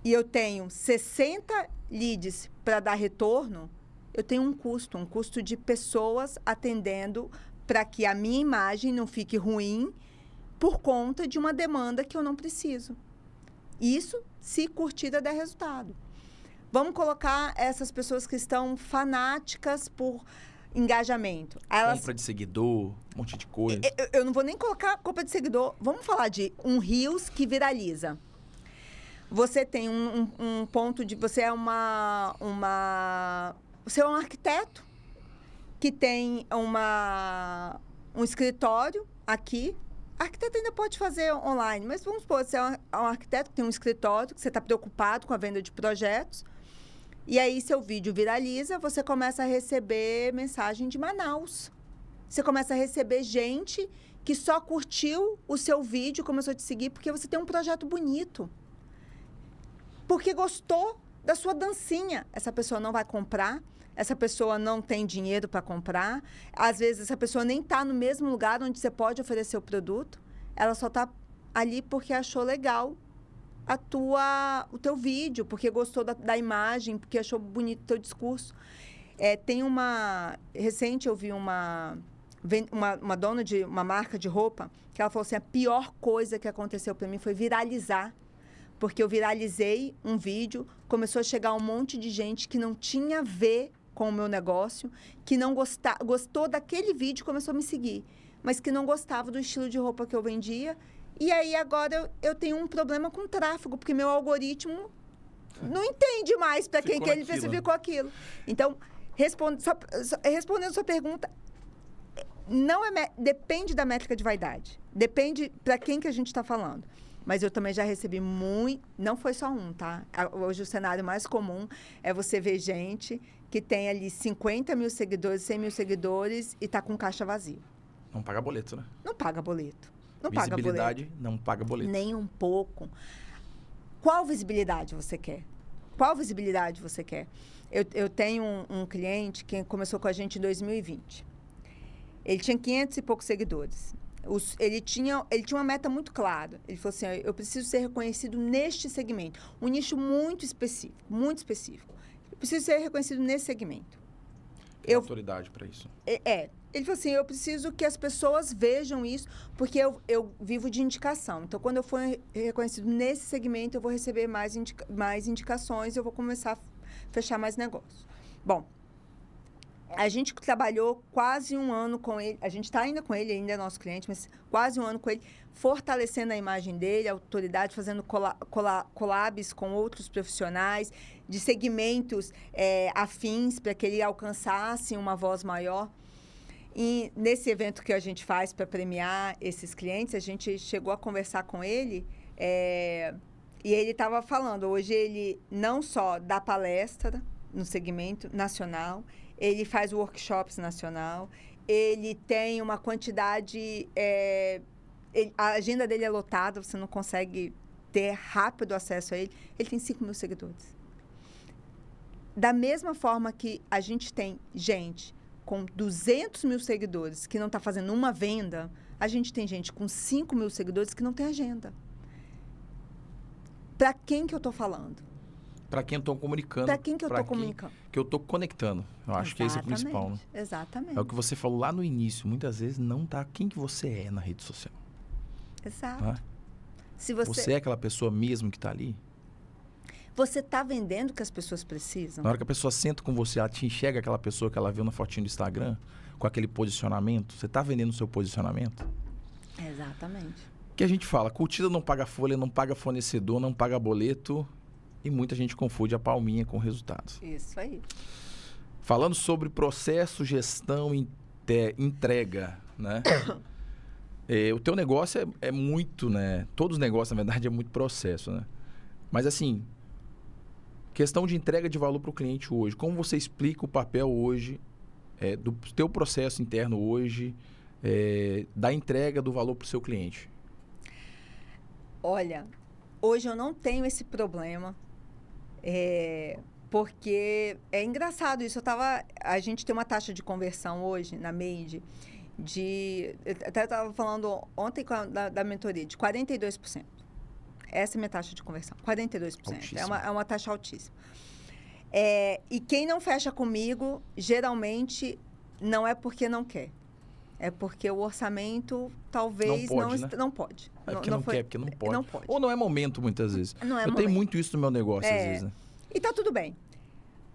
e eu tenho 60 leads para dar retorno, eu tenho um custo de pessoas atendendo para que a minha imagem não fique ruim por conta de uma demanda que eu não preciso. Isso se curtida der resultado. Vamos colocar essas pessoas que estão fanáticas por engajamento. Compra de seguidor, um monte de coisa. Eu não vou nem colocar compra de seguidor. Vamos falar de um Reels que viraliza. Você tem um ponto de... Você é você é um arquiteto que tem um escritório aqui. Arquiteto ainda pode fazer online, mas vamos supor, você é um arquiteto que tem um escritório, que você está preocupado com a venda de projetos. E aí, seu vídeo viraliza, você começa a receber mensagem de Manaus. Você começa a receber gente que só curtiu o seu vídeo, começou a te seguir, porque você tem um projeto bonito. Porque gostou da sua dancinha. Essa pessoa não vai comprar, essa pessoa não tem dinheiro para comprar. Às vezes, essa pessoa nem está no mesmo lugar onde você pode oferecer o produto. Ela só está ali porque achou legal o teu vídeo, porque gostou da imagem, porque achou bonito o teu discurso. Recente eu vi uma dona de uma marca de roupa, que ela falou assim, a pior coisa que aconteceu para mim foi viralizar. Porque eu viralizei um vídeo, começou a chegar um monte de gente que não tinha a ver com o meu negócio, que não gostou daquele vídeo, começou a me seguir, mas que não gostava do estilo de roupa que eu vendia. E aí, agora, eu tenho um problema com tráfego, porque meu algoritmo não entende mais para quem que ele especificou aquilo. Então, respondendo sua pergunta, depende da métrica de vaidade. Depende para quem que a gente está falando. Mas eu também já recebi não foi só um, tá? Hoje o cenário mais comum é você ver gente que tem ali 50 mil seguidores, 100 mil seguidores e está com caixa vazio. Não paga boleto, né? Não paga boleto. Visibilidade, não paga boleto. Nem um pouco. qual visibilidade você quer? Qual visibilidade você quer? Eu tenho um cliente que começou com a gente em 2020. Ele tinha 500 e poucos seguidores. Ele tinha uma meta muito clara. Ele falou assim, eu preciso ser reconhecido neste segmento. Um nicho muito específico, muito específico. Eu preciso ser reconhecido nesse segmento. Tem autoridade para isso. Ele falou assim, eu preciso que as pessoas vejam isso, porque eu vivo de indicação. Então, quando eu for reconhecido nesse segmento, eu vou receber mais indicações, eu vou começar a fechar mais negócios. Bom, a gente trabalhou quase um ano com ele, a gente está ainda com ele, ainda é nosso cliente, mas quase um ano com ele, fortalecendo a imagem dele, a autoridade, fazendo collabs com outros profissionais, de segmentos afins, para que ele alcançasse uma voz maior. E nesse evento que a gente faz para premiar esses clientes, a gente chegou a conversar com ele e ele estava falando, hoje ele não só dá palestra no segmento nacional, ele faz workshops nacional, ele tem uma quantidade... a agenda dele é lotada, você não consegue ter rápido acesso a ele. Ele tem 5 mil seguidores. Da mesma forma que a gente tem gente com 200 mil seguidores que não está fazendo uma venda, a gente tem gente com 5 mil seguidores que não tem agenda. Para quem que eu estou falando? Para quem eu estou comunicando. Para quem que eu estou comunicando? Que eu estou conectando. Eu acho que esse é o principal, né? Exatamente. É o que você falou lá no início. Muitas vezes não tá quem que você é na rede social. Exato. Né? Se você é aquela pessoa mesmo que está ali? Você está vendendo o que as pessoas precisam? Na hora que a pessoa senta com você, ela te enxerga aquela pessoa que ela viu na fotinha do Instagram, com aquele posicionamento, você está vendendo o seu posicionamento? Exatamente. Que a gente fala, curtida não paga folha, não paga fornecedor, não paga boleto, e muita gente confunde a palminha com resultados. Isso aí. Falando sobre processo, gestão, entrega, né? O teu negócio é muito, né? Todos os negócios, na verdade, é muito processo, né? Mas assim, questão de entrega de valor para o cliente hoje. Como você explica o papel hoje, do teu processo interno hoje, da entrega do valor para o seu cliente? Olha, hoje eu não tenho esse problema, porque é engraçado isso. A gente tem uma taxa de conversão hoje na Made eu até estava falando ontem da mentoria, de 42%. Essa é a minha taxa de conversão, 42%. É uma taxa altíssima. E quem não fecha comigo, geralmente, não é porque não quer. É porque o orçamento talvez não pode. É porque não quer, porque não pode. Não pode. Ou não é momento, muitas vezes. Eu tenho muito isso no meu negócio, às vezes, né? E tá tudo bem.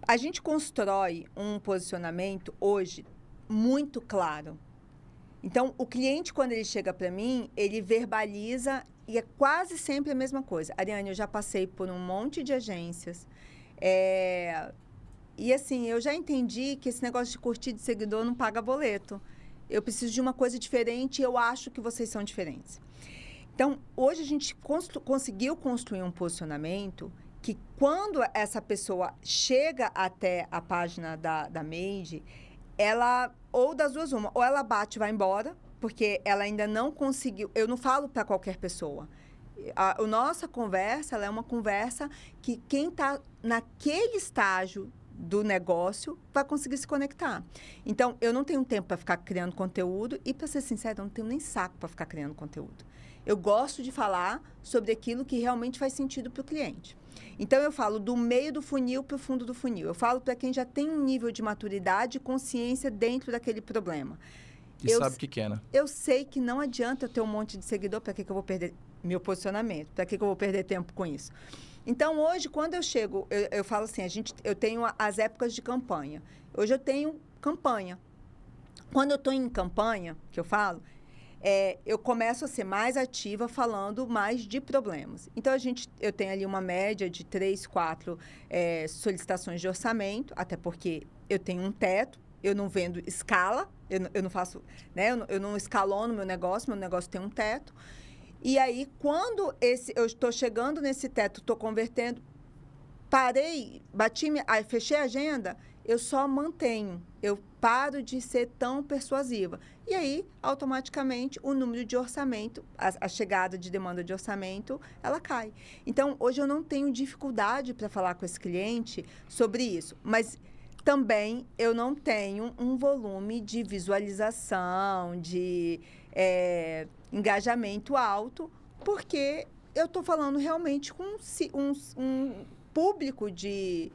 A gente constrói um posicionamento hoje muito claro. Então, o cliente, quando ele chega para mim, ele verbaliza e é quase sempre a mesma coisa. Ariane, eu já passei por um monte de agências. E assim, eu já entendi que esse negócio de curtir de seguidor não paga boleto. Eu preciso de uma coisa diferente e eu acho que vocês são diferentes. Então, hoje a gente conseguiu construir um posicionamento que quando essa pessoa chega até a página da Made, ela, ou das duas uma, ou ela bate e vai embora, porque ela ainda não conseguiu... Eu não falo para qualquer pessoa. A nossa conversa, ela é uma conversa que quem está naquele estágio do negócio vai conseguir se conectar. Então, eu não tenho tempo para ficar criando conteúdo e, para ser sincera, eu não tenho nem saco para ficar criando conteúdo. Eu gosto de falar sobre aquilo que realmente faz sentido para o cliente. Então, eu falo do meio do funil para o fundo do funil. Eu falo para quem já tem um nível de maturidade e consciência dentro daquele problema. E sabe o que quer, né? Eu sei que não adianta eu ter um monte de seguidor, para que eu vou perder meu posicionamento? Para que eu vou perder tempo com isso? Então, hoje, quando eu chego, eu falo assim, eu tenho as épocas de campanha. Hoje eu tenho campanha. Quando eu estou em campanha, que eu falo, eu começo a ser mais ativa falando mais de problemas. Então, eu tenho ali uma média de 3, 4 solicitações de orçamento, até porque eu tenho um teto, eu não vendo escala, eu não faço, né? Eu não escalono meu negócio tem um teto. E aí, quando eu estou chegando nesse teto, estou convertendo, parei, fechei a agenda, eu só mantenho. Eu paro de ser tão persuasiva. E aí, automaticamente, o número de orçamento, a chegada de demanda de orçamento, ela cai. Então, hoje eu não tenho dificuldade para falar com esse cliente sobre isso. Mas também eu não tenho um volume de visualização, de engajamento alto, porque eu estou falando realmente com um público de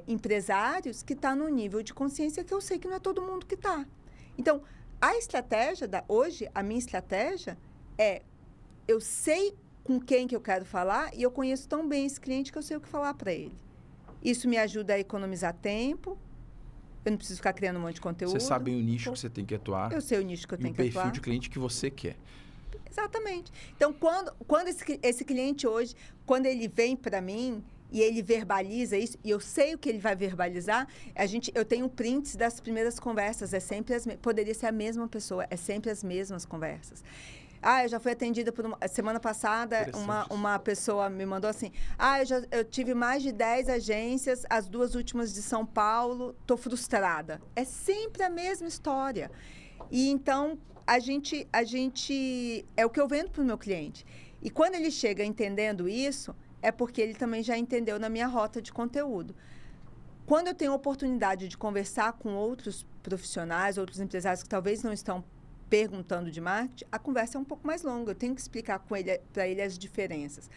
empresários que está no nível de consciência que eu sei que não é todo mundo que está. Então, a estratégia hoje, a minha estratégia eu sei com quem que eu quero falar e eu conheço tão bem esse cliente que eu sei o que falar para ele. Isso me ajuda a economizar tempo. Eu não preciso ficar criando um monte de conteúdo. Você sabe o nicho que você tem que atuar. Eu sei o nicho que eu tenho que atuar. E o perfil de cliente que você quer. Exatamente. Então, quando esse cliente hoje, quando ele vem para mim e ele verbaliza isso, e eu sei o que ele vai verbalizar, eu tenho prints das primeiras conversas, poderia ser a mesma pessoa, é sempre as mesmas conversas. Eu já fui atendida semana passada, uma pessoa me mandou assim, eu tive mais de 10 agências, as 2 últimas de São Paulo, estou frustrada. É sempre a mesma história. E então, é o que eu vendo para o meu cliente. E quando ele chega entendendo isso, é porque ele também já entendeu na minha rota de conteúdo. Quando eu tenho a oportunidade de conversar com outros profissionais, outros empresários que talvez não estão perguntando de marketing, a conversa é um pouco mais longa. Eu tenho que explicar para ele as diferenças.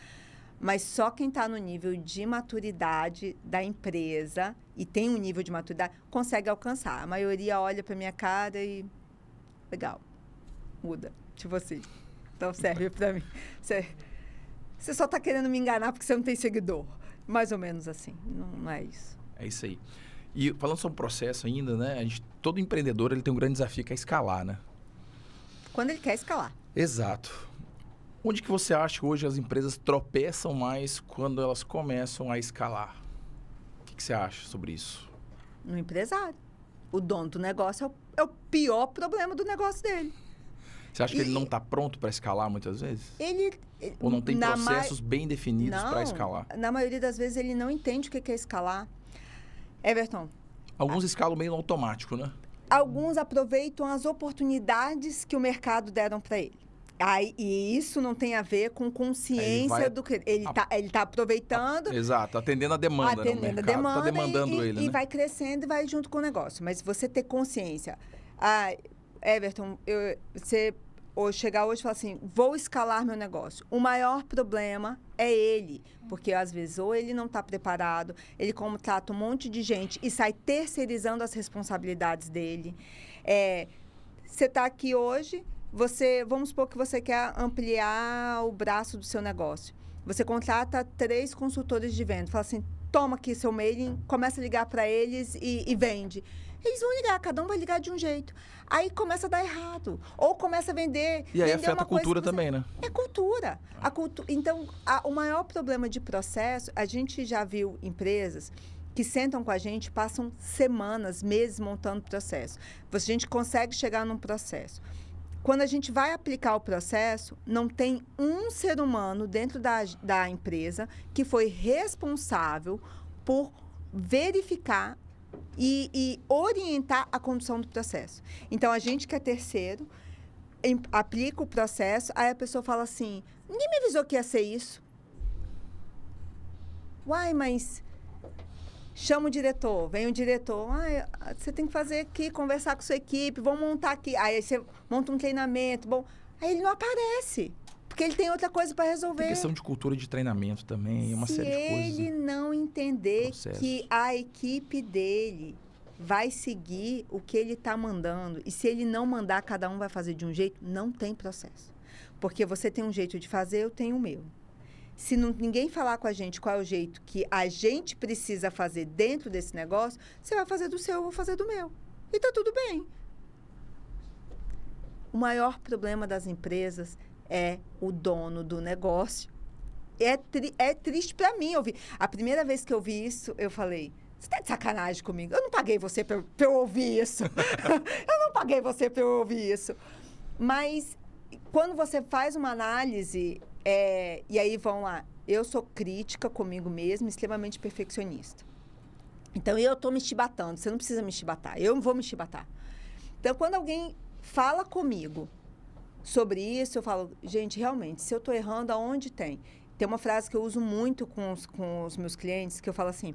Mas só quem está no nível de maturidade da empresa e tem um nível de maturidade consegue alcançar. A maioria olha para minha cara e... Legal. Muda. Tipo assim. Então serve para mim. Você só está querendo me enganar porque você não tem seguidor. Mais ou menos assim. Não é isso. É isso aí. E falando sobre o processo ainda, né? Todo empreendedor ele tem um grande desafio que é escalar, né? Quando ele quer escalar. Exato. Onde que você acha que hoje as empresas tropeçam mais quando elas começam a escalar? O que você acha sobre isso? No empresário. O dono do negócio é o pior problema do negócio dele. Você acha que ele não está pronto para escalar muitas vezes? Ou não tem na processos bem definidos para escalar? Na maioria das vezes ele não entende o que é escalar. Everton. Alguns escalam meio no automático, né? Alguns aproveitam as oportunidades que o mercado deram para ele. E isso não tem a ver com consciência do que ele está aproveitando. Exato, atendendo a demanda. Atendendo a demanda. Está demandando ele, né? E vai crescendo e vai junto com o negócio. Mas você ter consciência. Everton, você chegar hoje e falar assim, vou escalar meu negócio. O maior problema é ele, porque às vezes ou ele não está preparado, ele contrata um monte de gente e sai terceirizando as responsabilidades dele. Você está aqui hoje, vamos supor que você quer ampliar o braço do seu negócio. Você contrata 3 consultores de venda, fala assim, toma aqui seu mailing, começa a ligar para eles e vende. Eles vão ligar, cada um vai ligar de um jeito. Aí começa a dar errado. Ou começa a vender... E aí afeta a cultura também, né? É cultura. Então, o maior problema de processo, a gente já viu empresas que sentam com a gente, passam semanas, meses montando processo. A gente consegue chegar num processo. Quando a gente vai aplicar o processo, não tem um ser humano dentro da empresa que foi responsável por verificar e orientar a condução do processo. Então, a gente que é terceiro, aplica o processo, aí a pessoa fala assim, ninguém me avisou que ia ser isso. Uai, mas... Chama o diretor, vem o diretor, você tem que fazer aqui, conversar com sua equipe, vamos montar aqui. Aí você monta um treinamento, aí ele não aparece, porque ele tem outra coisa para resolver. Tem questão de cultura de treinamento também, uma série de coisas. Se ele não entender que a equipe dele vai seguir o que ele está mandando, e se ele não mandar, cada um vai fazer de um jeito, não tem processo. Porque você tem um jeito de fazer, eu tenho o meu. Se ninguém falar com a gente qual é o jeito que a gente precisa fazer dentro desse negócio, você vai fazer do seu, eu vou fazer do meu. E tá tudo bem. O maior problema das empresas é o dono do negócio. É triste para mim ouvir. A primeira vez que eu vi isso, eu falei, você tá de sacanagem comigo? Eu não paguei você para eu ouvir isso. Eu não paguei você para eu ouvir isso. Mas quando você faz uma análise... e aí, vão lá, eu sou crítica comigo mesma, extremamente perfeccionista. Então, eu estou me chibatando, você não precisa me chibatar, eu vou me chibatar. Então, quando alguém fala comigo sobre isso, eu falo, gente, realmente, se eu estou errando, aonde tem? Tem uma frase que eu uso muito com os meus clientes, que eu falo assim,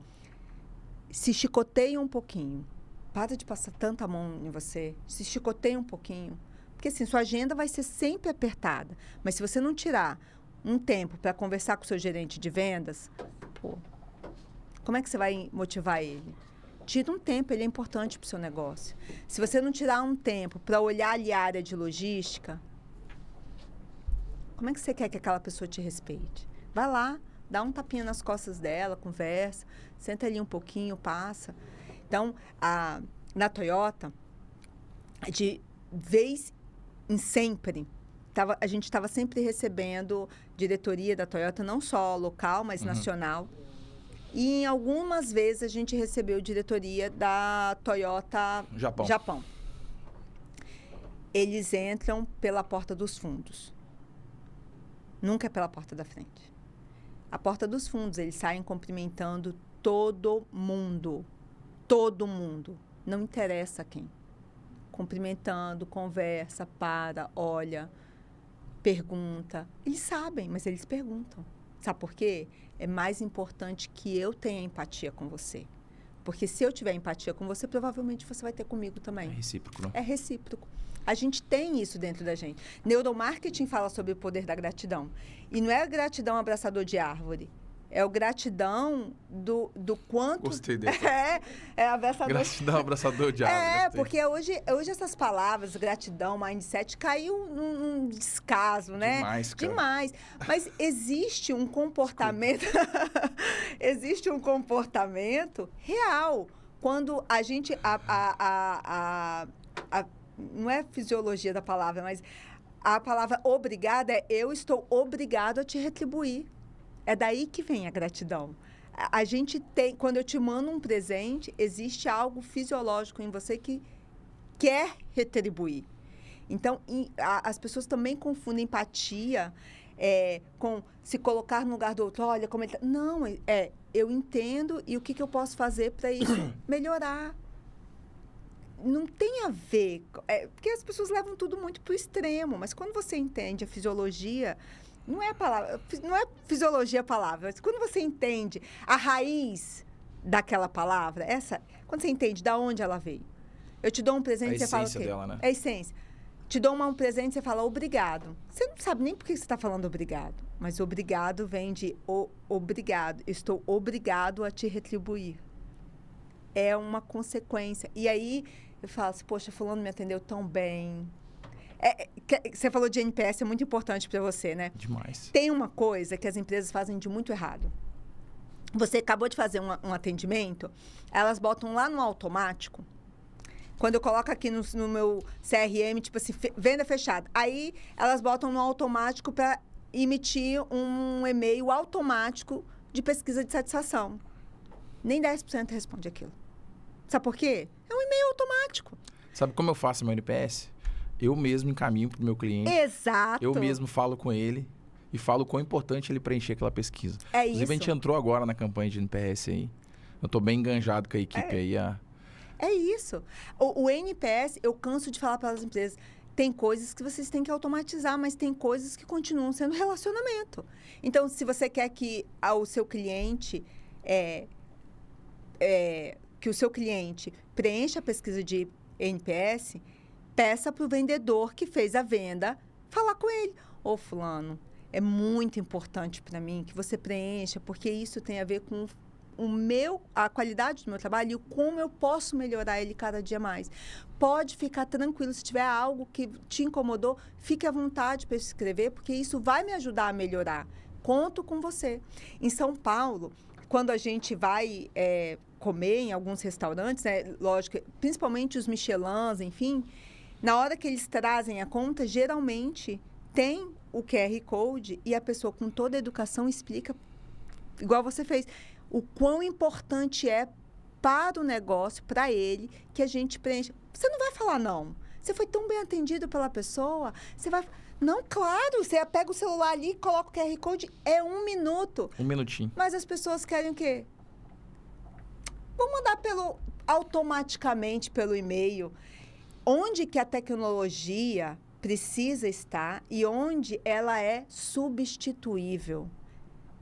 se chicoteia um pouquinho, para de passar tanta mão em você, se chicoteia um pouquinho. Porque assim, sua agenda vai ser sempre apertada, mas se você não tirar um tempo para conversar com o seu gerente de vendas, pô, como é que você vai motivar ele? Tira um tempo, ele é importante para o seu negócio. Se você não tirar um tempo para olhar ali a área de logística, como é que você quer que aquela pessoa te respeite? Vai lá, dá um tapinha nas costas dela, conversa, senta ali um pouquinho, passa. Então, na Toyota, de vez em sempre, a gente estava sempre recebendo diretoria da Toyota, não só local, mas nacional. E em algumas vezes a gente recebeu diretoria da Toyota Japão. Eles entram pela porta dos fundos. Nunca é pela porta da frente. A porta dos fundos, eles saem cumprimentando todo mundo. Todo mundo. Não interessa quem. Cumprimentando, conversa, para, olha, pergunta. Eles sabem, mas eles perguntam. Sabe por quê? É mais importante que eu tenha empatia com você. Porque se eu tiver empatia com você, provavelmente você vai ter comigo também. É recíproco, não? É recíproco. A gente tem isso dentro da gente. Neuromarketing fala sobre o poder da gratidão. E não é a gratidão abraçador de árvore. É o gratidão do quanto... Gostei dessa. É abraçador... Gratidão abraçador de árvore. É, porque hoje essas palavras, gratidão, mindset, caiu num descaso, né? Demais, cara. Demais. Mas existe um comportamento... existe um comportamento real. Quando a gente... não é fisiologia da palavra, mas a palavra obrigada é eu estou obrigado a te retribuir. É daí que vem a gratidão. A gente tem, quando eu te mando um presente, existe algo fisiológico em você que quer retribuir. Então, as pessoas também confundem empatia com se colocar no lugar do outro. Olha como ele tá. Não, eu entendo e o que eu posso fazer para isso melhorar. Não tem a ver... porque as pessoas levam tudo muito para o extremo, mas quando você entende a fisiologia... Não é a palavra, não é fisiologia a palavra, mas quando você entende a raiz daquela palavra, quando você entende de onde ela veio. Eu te dou um presente e você fala o quê? Dela, né? É a essência. Te dou um presente e você fala obrigado. Você não sabe nem por que você está falando obrigado, mas obrigado vem de obrigado. Estou obrigado a te retribuir. É uma consequência. E aí eu falo assim, poxa, fulano me atendeu tão bem. Você falou de NPS, é muito importante para você, né? Demais. Tem uma coisa que as empresas fazem de muito errado. Você acabou de fazer um atendimento, elas botam lá no automático. Quando eu coloco aqui no meu CRM, tipo assim, venda fechada. Aí, elas botam no automático para emitir um e-mail automático de pesquisa de satisfação. Nem 10% responde aquilo. Sabe por quê? É um e-mail automático. Sabe como eu faço meu NPS? Eu mesmo encaminho para o meu cliente. Exato. Eu mesmo falo com ele e falo o quão importante ele preencher aquela pesquisa. É Inclusive, isso. a gente entrou agora na campanha de NPS aí. Eu estou bem enganjado com a equipe aí. É isso. O NPS, eu canso de falar para as empresas, tem coisas que vocês têm que automatizar, mas tem coisas que continuam sendo relacionamento. Então, se você quer que o seu cliente... que o seu cliente preencha a pesquisa de NPS... Peça para o vendedor que fez a venda falar com ele. Ô, fulano, é muito importante para mim que você preencha, porque isso tem a ver com a qualidade do meu trabalho e como eu posso melhorar ele cada dia mais. Pode ficar tranquilo, se tiver algo que te incomodou, fique à vontade para escrever, porque isso vai me ajudar a melhorar. Conto com você. Em São Paulo, quando a gente vai comer em alguns restaurantes, né, lógico, principalmente os Michelins, enfim... Na hora que eles trazem a conta, geralmente tem o QR Code e a pessoa com toda a educação explica, igual você fez, o quão importante é para o negócio, para ele, que a gente preencha. Você não vai falar não. Você foi tão bem atendido pela pessoa, você vai... Não, claro, você pega o celular ali, coloca o QR Code, é 1 minuto. 1 minutinho. Mas as pessoas querem o quê? Vou mandar automaticamente pelo e-mail. onde que a tecnologia precisa estar e onde ela é substituível.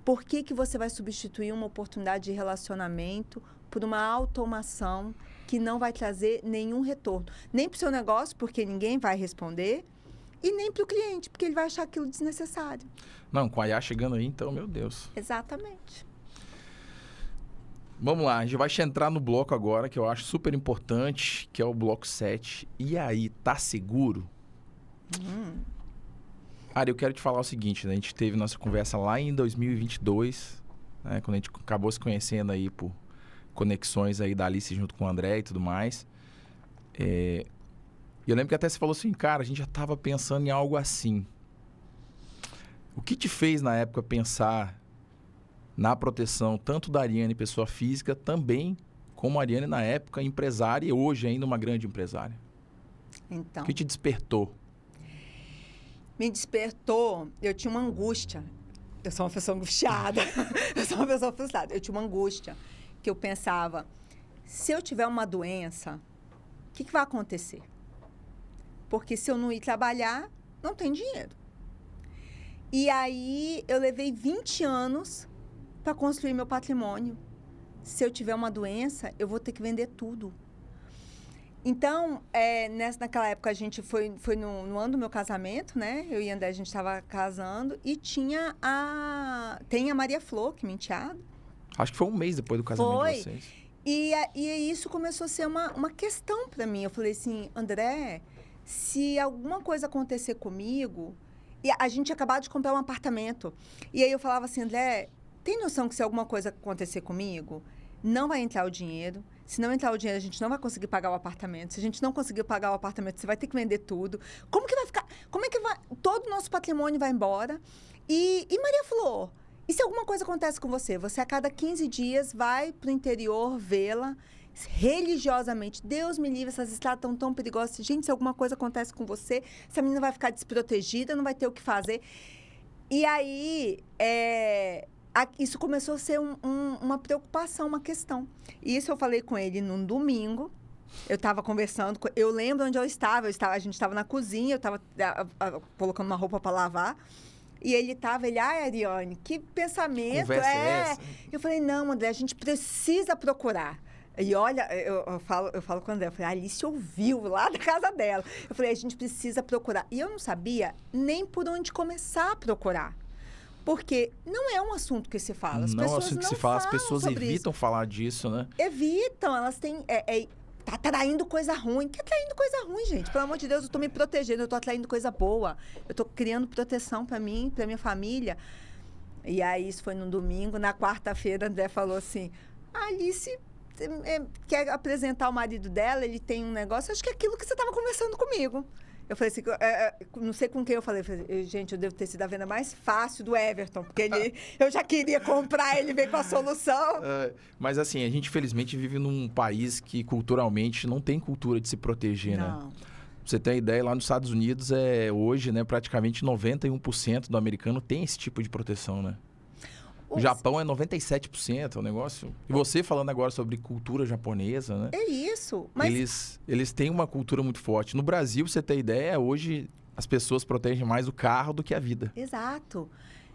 Por que que você vai substituir uma oportunidade de relacionamento por uma automação que não vai trazer nenhum retorno? Nem para o seu negócio, porque ninguém vai responder, e nem para o cliente, porque ele vai achar aquilo desnecessário. Não, com a IA chegando aí, então, meu Deus. Exatamente. Vamos lá, a gente vai entrar no bloco agora, que eu acho super importante, que é o bloco 7. E aí, tá seguro? Ari, eu quero te falar o seguinte, né? A gente teve nossa conversa lá em 2022, né? Quando a gente acabou se conhecendo aí por conexões aí da Alice junto com o André e tudo mais. E eu lembro que até você falou assim, cara, a gente já estava pensando em algo assim. O que te fez na época pensar na proteção tanto da Ariane, pessoa física, também como a Ariane na época empresária e hoje ainda uma grande empresária? Então, O que te despertou? me despertou, eu tinha uma angústia. Eu sou uma pessoa angustiada. Eu sou uma pessoa frustrada. Eu tinha uma angústia que eu pensava, se eu tiver uma doença, o que vai acontecer? Porque se eu não ir trabalhar, não tem dinheiro. E aí, eu levei 20 anos para construir meu patrimônio. Se eu tiver uma doença, eu vou ter que vender tudo. Então, naquela época, a gente foi no ano do meu casamento, né? Eu e André, a gente estava casando. E tem a Maria Flor, que é minha enteada. Acho que foi um mês depois do casamento de vocês. E isso começou a ser uma questão para mim. Eu falei assim, André, se alguma coisa acontecer comigo... E a gente acabou de comprar um apartamento. E aí eu falava assim, André, tem noção que se alguma coisa acontecer comigo, não vai entrar o dinheiro. Se não entrar o dinheiro, a gente não vai conseguir pagar o apartamento. Se a gente não conseguir pagar o apartamento, você vai ter que vender tudo. Como que vai ficar? Como é que vai? Todo o nosso patrimônio vai embora. E Maria Flor, e se alguma coisa acontece com você? Você a cada 15 dias vai para o interior vê-la religiosamente. Deus me livre, essas estradas estão tão perigosas. Gente, se alguma coisa acontece com você, essa menina vai ficar desprotegida, não vai ter o que fazer. E aí, isso começou a ser uma preocupação, uma questão. E isso eu falei com ele num domingo. Eu estava conversando, eu lembro onde eu estava. A gente estava na cozinha, eu estava colocando uma roupa para lavar. E ele ai, Ariane, que pensamento Conversa é essa? Eu falei, não, André, a gente precisa procurar. E olha, eu falo com o André, eu falei, a Alice ouviu lá da casa dela. Eu falei, a gente precisa procurar. E eu não sabia nem por onde começar a procurar. Porque não é um assunto que se fala. As Não é um pessoas assunto que não se fala, as falam pessoas sobre evitam falar disso, né? Evitam, elas têm... tá atraindo coisa ruim. Que atraindo coisa ruim, gente? Pelo amor de Deus, eu tô me protegendo, eu tô atraindo coisa boa. Eu tô criando proteção para mim, para minha família. E aí, isso foi num domingo. Na quarta-feira, a André falou assim, a Alice... quer apresentar o marido dela, ele tem um negócio, acho que é aquilo que você estava conversando comigo. Eu falei assim, não sei com quem eu falei, gente, eu devo ter sido a venda mais fácil do Everton, porque eu já queria comprar, ele veio com a solução. Mas assim, a gente infelizmente vive num país que culturalmente não tem cultura de se proteger, né? Não. Pra você ter ideia, lá nos Estados Unidos, hoje, né, praticamente 91% do americano tem esse tipo de proteção, né? O Japão é 97%, o negócio. E você falando agora sobre cultura japonesa, né? É isso. Mas... Eles têm uma cultura muito forte. No Brasil, pra você ter ideia, hoje as pessoas protegem mais o carro do que a vida. Exato.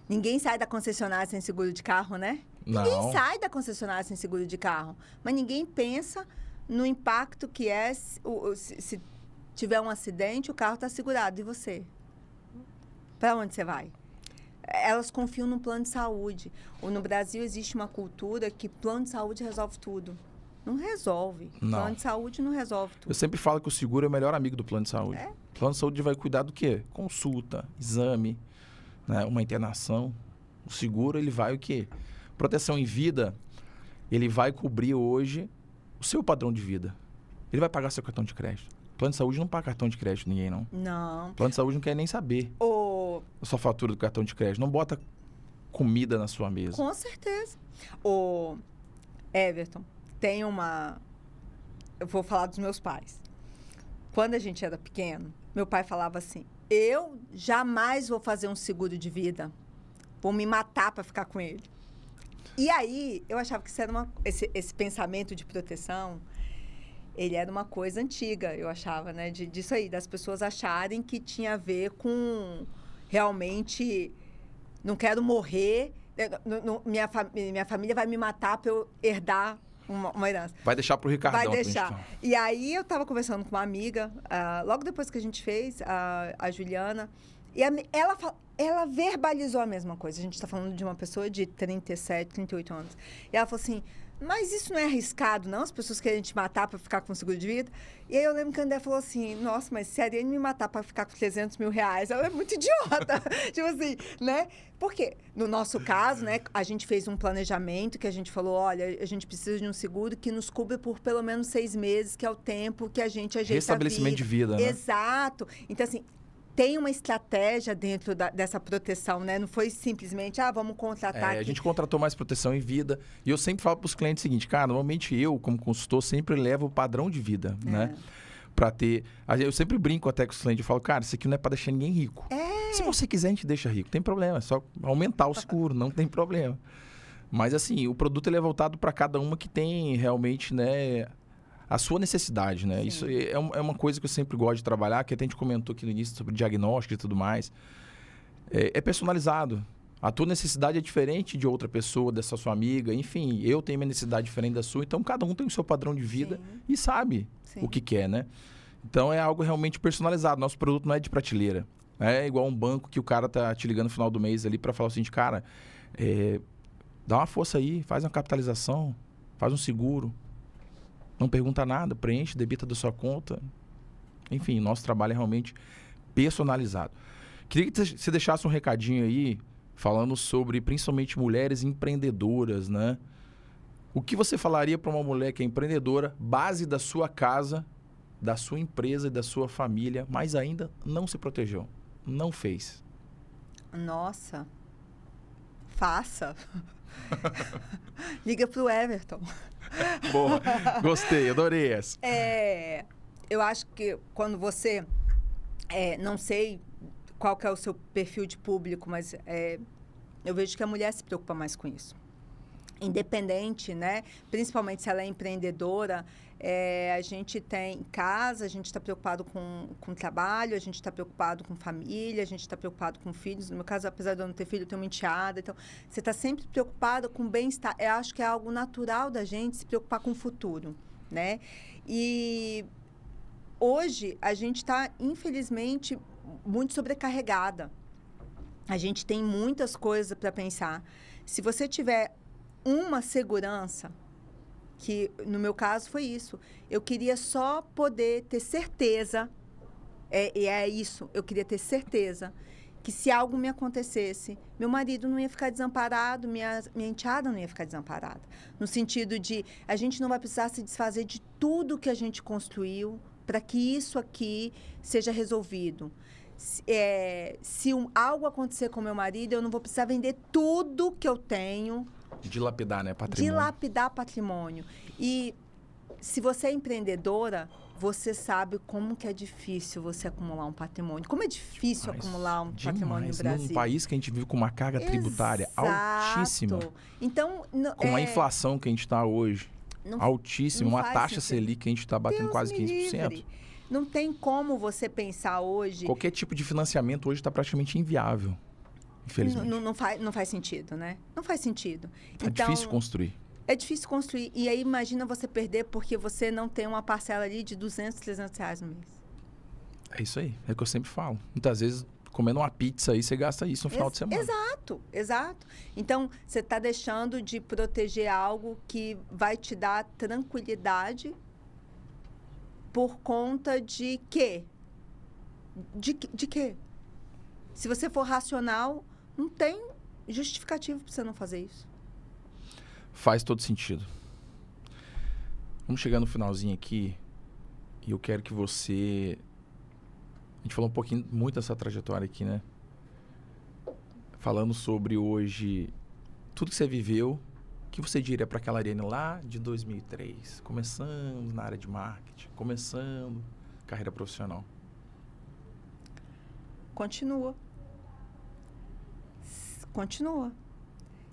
Ninguém sai da concessionária sem seguro de carro, né? Não. Ninguém sai da concessionária sem seguro de carro. Mas ninguém pensa no impacto que é se tiver um acidente, o carro está segurado. E você? Para onde você vai? Elas confiam no plano de saúde. No Brasil existe uma cultura que plano de saúde resolve tudo. Não resolve. Não. Plano de saúde não resolve tudo. Eu sempre falo que o seguro é o melhor amigo do plano de saúde. É. O plano de saúde vai cuidar do quê? Consulta, exame, né? Uma internação. O seguro, ele vai o quê? Proteção em vida, ele vai cobrir hoje o seu padrão de vida. Ele vai pagar seu cartão de crédito. Plano de saúde não paga cartão de crédito ninguém, não. Não. Plano de saúde não quer nem saber a sua fatura do cartão de crédito. Não bota comida na sua mesa. Com certeza. O Everton, tem uma... Eu vou falar dos meus pais. Quando a gente era pequeno, meu pai falava assim, eu jamais vou fazer um seguro de vida. Vou me matar para ficar com ele. E aí, eu achava que isso era esse pensamento de proteção... ele era uma coisa antiga, eu achava, né? Disso aí, das pessoas acharem que tinha a ver com realmente não quero morrer, minha família vai me matar para eu herdar uma herança. Vai deixar pro Ricardão. Vai deixar. E aí eu estava conversando com uma amiga, logo depois que a gente fez, a Juliana, e ela verbalizou a mesma coisa. A gente está falando de uma pessoa de 37, 38 anos. E ela falou assim, mas isso não é arriscado, não? As pessoas querem te matar para ficar com seguro de vida? E aí eu lembro que a André falou assim, nossa, mas se a Ariane me matar para ficar com 300 mil reais, ela é muito idiota. Tipo assim, né? Porque, no nosso caso, né, a gente fez um planejamento que a gente falou, olha, a gente precisa de um seguro que nos cubra por pelo menos 6 meses, que é o tempo que a gente ajeita Restabelecimento de vida, né? Exato. Então, assim, tem uma estratégia dentro dessa proteção, né? Não foi simplesmente, vamos contratar aqui. A gente contratou mais proteção em vida. E eu sempre falo para os clientes o seguinte, cara, normalmente eu, como consultor, sempre levo o padrão de vida, né? Para ter... Eu sempre brinco até com os clientes, eu falo, cara, isso aqui não é para deixar ninguém rico. Se você quiser, a gente deixa rico, tem problema, é só aumentar o seguro, não tem problema. Mas assim, o produto ele é voltado para cada uma que tem realmente, né, a sua necessidade, né? Sim. Isso é uma coisa que eu sempre gosto de trabalhar, que até a gente comentou aqui no início sobre diagnóstico e tudo mais. É personalizado. A tua necessidade é diferente de outra pessoa, dessa sua amiga, enfim, eu tenho minha necessidade diferente da sua, então cada um tem o seu padrão de vida e sabe o que quer, né? Então é algo realmente personalizado. Nosso produto não é de prateleira. É igual um banco que o cara tá te ligando no final do mês ali para falar o seguinte, cara, dá uma força aí, faz uma capitalização, faz um seguro. Não pergunta nada, preenche, debita da sua conta. Enfim, nosso trabalho é realmente personalizado. Queria que você deixasse um recadinho aí, falando sobre principalmente mulheres empreendedoras, né? O que você falaria para uma mulher que é empreendedora, base da sua casa, da sua empresa e da sua família, mas ainda não se protegeu, não fez? Nossa, faça. Liga pro Everton. Boa, gostei, adorei essa. Eu acho que quando você, não sei qual que é o seu perfil de público, mas eu vejo que a mulher se preocupa mais com isso. Independente, né? Principalmente se ela é empreendedora, a gente tem em casa, a gente está preocupado com trabalho, a gente está preocupado com família, a gente está preocupado com filhos. No meu caso, apesar de eu não ter filho, eu tenho uma enteada. Então, você está sempre preocupada com o bem-estar. Eu acho que é algo natural da gente se preocupar com o futuro, né? E hoje, a gente está, infelizmente, muito sobrecarregada. A gente tem muitas coisas para pensar. Se você tiver uma segurança, que no meu caso foi isso, eu queria só poder ter certeza, isso, eu queria ter certeza que se algo me acontecesse, meu marido não ia ficar desamparado, minha enteada não ia ficar desamparada. No sentido de, a gente não vai precisar se desfazer de tudo que a gente construiu para que isso aqui seja resolvido. Se algo acontecer com meu marido, eu não vou precisar vender tudo que eu tenho. Dilapidar, né? Patrimônio. Dilapidar patrimônio. E se você é empreendedora, você sabe como que é difícil você acumular um patrimônio. Como é difícil acumular um patrimônio no Brasil. Num país que a gente vive com uma carga tributária altíssima. Então, com a inflação que a gente está hoje, altíssima, uma taxa Selic que a gente está batendo quase 15%. Livre. Não tem como você pensar hoje... Qualquer tipo de financiamento hoje está praticamente inviável, infelizmente. Não faz sentido, né? Não faz sentido. É difícil construir. É difícil construir. E aí, imagina você perder porque você não tem uma parcela ali de 200, 300 reais no mês. É isso aí. É o que eu sempre falo. Muitas vezes, comendo uma pizza aí, você gasta isso no final de semana. Exato. Então, você está deixando de proteger algo que vai te dar tranquilidade por conta de quê? De quê? Se você for racional, não tem justificativo para você não fazer isso. Faz todo sentido. Vamos chegar no finalzinho aqui e eu quero que você... A gente falou um pouquinho, muito dessa trajetória aqui, né? Falando sobre hoje, tudo que você viveu, o que você diria para aquela Ariane lá de 2003, começando na área de marketing, começando carreira profissional? Continua.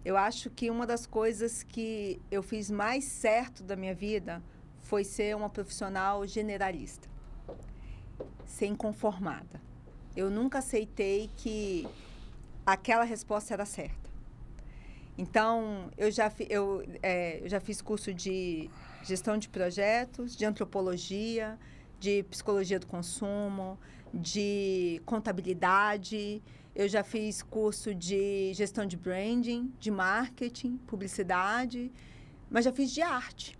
Eu acho que uma das coisas que eu fiz mais certo da minha vida foi ser uma profissional generalista, ser inconformada. Eu nunca aceitei que aquela resposta era certa. Então, eu já fiz curso de gestão de projetos, de antropologia, de psicologia do consumo, de contabilidade. Eu já fiz curso de gestão de branding, de marketing, publicidade, mas já fiz de arte.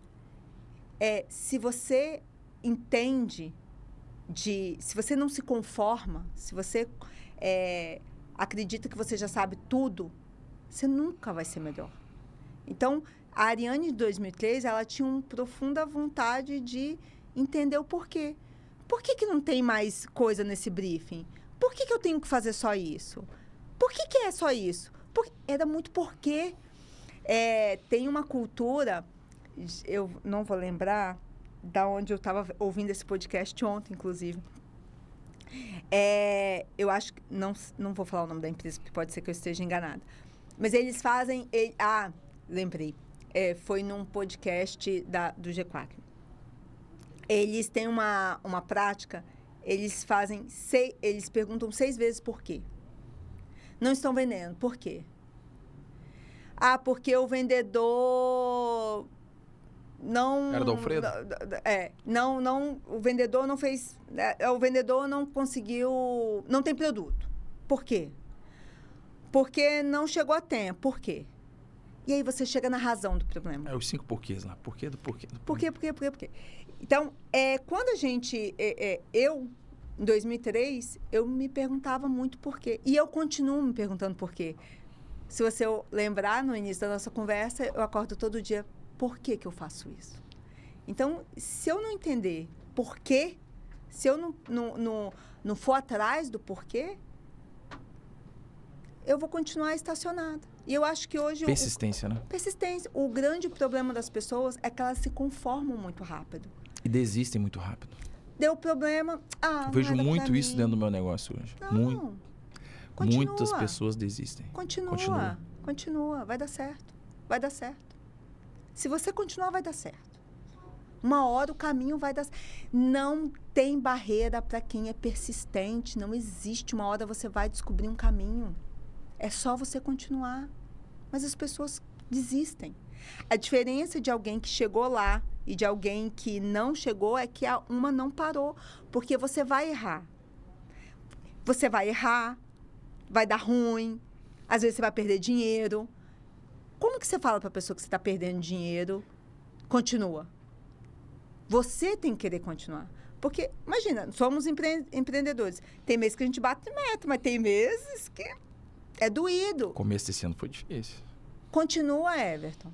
Se você entende, se você não se conforma, se você acredita que você já sabe tudo, você nunca vai ser melhor. Então, a Ariane de 2003, ela tinha uma profunda vontade de entender o porquê. Por que não tem mais coisa nesse briefing? Por que eu tenho que fazer só isso? Por que é só isso? Era muito porquê. Tem uma cultura, eu não vou lembrar da onde eu estava ouvindo esse podcast ontem, inclusive. Eu acho que, não vou falar o nome da empresa, porque pode ser que eu esteja enganada. Mas eles fazem... lembrei. Foi num podcast do G4. Eles têm uma prática, eles perguntam 6 vezes por quê. Não estão vendendo, por quê? Porque o vendedor não... Era do Alfredo? O vendedor não fez... o vendedor não conseguiu... Não tem produto. Por quê? Porque não chegou a tempo. Por quê? E aí você chega na razão do problema. Os 5 porquês lá. Porquê do porquê. Por quê? Então, quando a gente... eu, em 2003, eu me perguntava muito por quê. E eu continuo me perguntando por quê. Se você lembrar, no início da nossa conversa, eu acordo todo dia, por que eu faço isso? Então, se eu não entender por quê, se eu não for atrás do porquê, eu vou continuar estacionada. E eu acho que hoje... Persistência, né? Persistência. O grande problema das pessoas é que elas se conformam muito rápido. E desistem muito rápido. Deu problema... eu vejo muito isso dentro do meu negócio hoje. Não. Muitas pessoas desistem. Continua. Vai dar certo. Se você continuar, vai dar certo. Uma hora o caminho vai dar... Não tem barreira para quem é persistente. Não existe. Uma hora você vai descobrir um caminho. É só você continuar. Mas as pessoas desistem. A diferença de alguém que chegou lá e de alguém que não chegou é que uma não parou. Porque você vai errar. Vai dar ruim. Às vezes você vai perder dinheiro. Como que você fala para a pessoa que você está perdendo dinheiro? Continua. Você tem que querer continuar. Porque, imagina, somos empreendedores. Tem meses que a gente bate meta, mas tem meses que é doído. O começo desse ano foi difícil. Continua, Everton.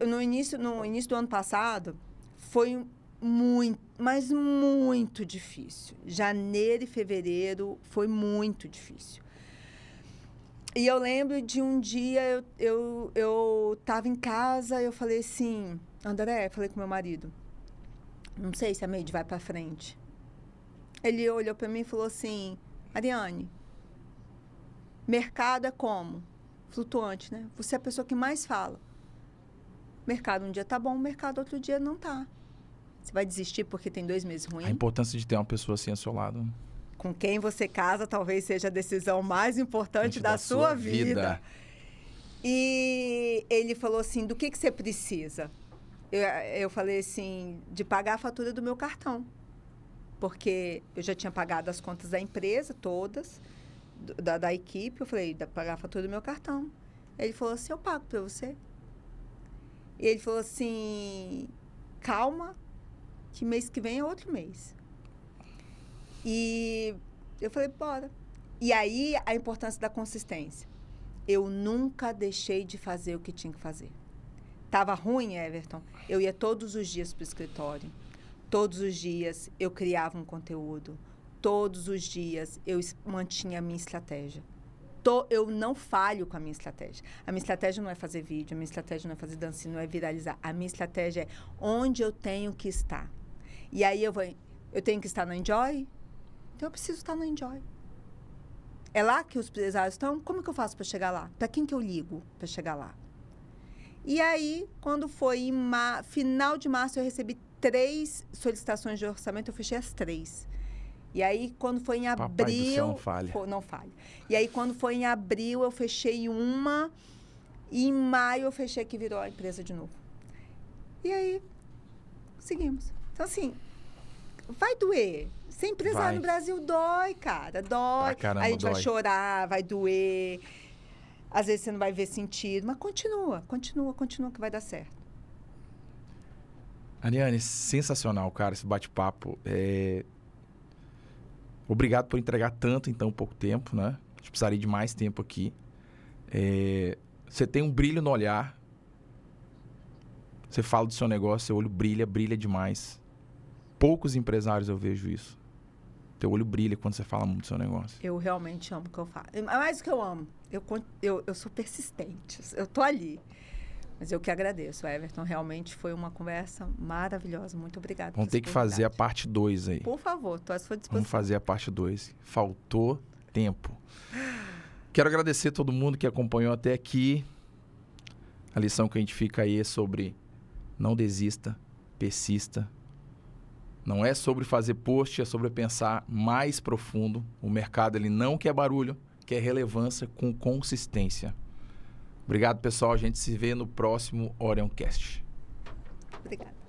No início do ano passado, foi muito, mas muito difícil. Janeiro e fevereiro foi muito difícil. E eu lembro de um dia, eu estava em casa, eu falei assim, André, falei com meu marido, não sei se a Meide vai para frente. Ele olhou para mim e falou assim, Ariane, mercado é como? Flutuante, né? Você é a pessoa que mais fala. Mercado um dia tá bom, mercado outro dia não tá. Você vai desistir porque tem 2 meses ruins? A importância de ter uma pessoa assim ao seu lado. Com quem você casa talvez seja a decisão mais importante da sua vida. E ele falou assim, do que você precisa? Eu falei assim, de pagar a fatura do meu cartão. Porque eu já tinha pagado as contas da empresa todas, da equipe. Eu falei, pagar a fatura do meu cartão. Ele falou assim, eu pago para você. E ele falou assim, calma, que mês que vem é outro mês. E eu falei, bora. E aí, a importância da consistência. Eu nunca deixei de fazer o que tinha que fazer. Tava ruim, Everton? Eu ia todos os dias para o escritório. Todos os dias eu criava um conteúdo. Todos os dias eu mantinha a minha estratégia. Eu não falho com a minha estratégia. A minha estratégia não é fazer vídeo, a minha estratégia não é fazer dancinha, não é viralizar. A minha estratégia é onde eu tenho que estar. E aí eu tenho que estar no Enjoy? Então eu preciso estar no Enjoy. É lá que os empresários estão? Como que eu faço para chegar lá? Para quem que eu ligo para chegar lá? E aí, quando foi em final de março, eu recebi 3 solicitações de orçamento, eu fechei as 3. E aí, quando foi em abril... Papai do céu, não falha. Não falha. E aí, quando foi em abril, eu fechei uma. E em maio, eu fechei que virou a empresa de novo. E aí, seguimos. Então, assim, vai doer. Ser empresário no Brasil dói, cara. Dói. Caramba, a gente dói. vai chorar, vai doer. Às vezes, você não vai ver sentido. Mas continua que vai dar certo. Ariane, sensacional, cara, esse bate-papo. Obrigado por entregar tanto em tão pouco tempo, né? A gente precisaria de mais tempo aqui. Você tem um brilho no olhar. Você fala do seu negócio, seu olho brilha demais. Poucos empresários eu vejo isso. Teu olho brilha quando você fala muito do seu negócio. Eu realmente amo o que eu faço. Mais do que eu amo. Eu sou persistente. Eu tô ali. Mas eu que agradeço, Everton. Realmente foi uma conversa maravilhosa. Muito obrigada. Vamos ter que fazer a parte 2 aí. Por favor, estou à sua disposição. Vamos fazer a parte 2. Faltou tempo. Quero agradecer a todo mundo que acompanhou até aqui. A lição que a gente fica aí é sobre não desista, persista. Não é sobre fazer post, é sobre pensar mais profundo. O mercado ele não quer barulho, quer relevância com consistência. Obrigado, pessoal. A gente se vê no próximo Orioncast. Obrigada.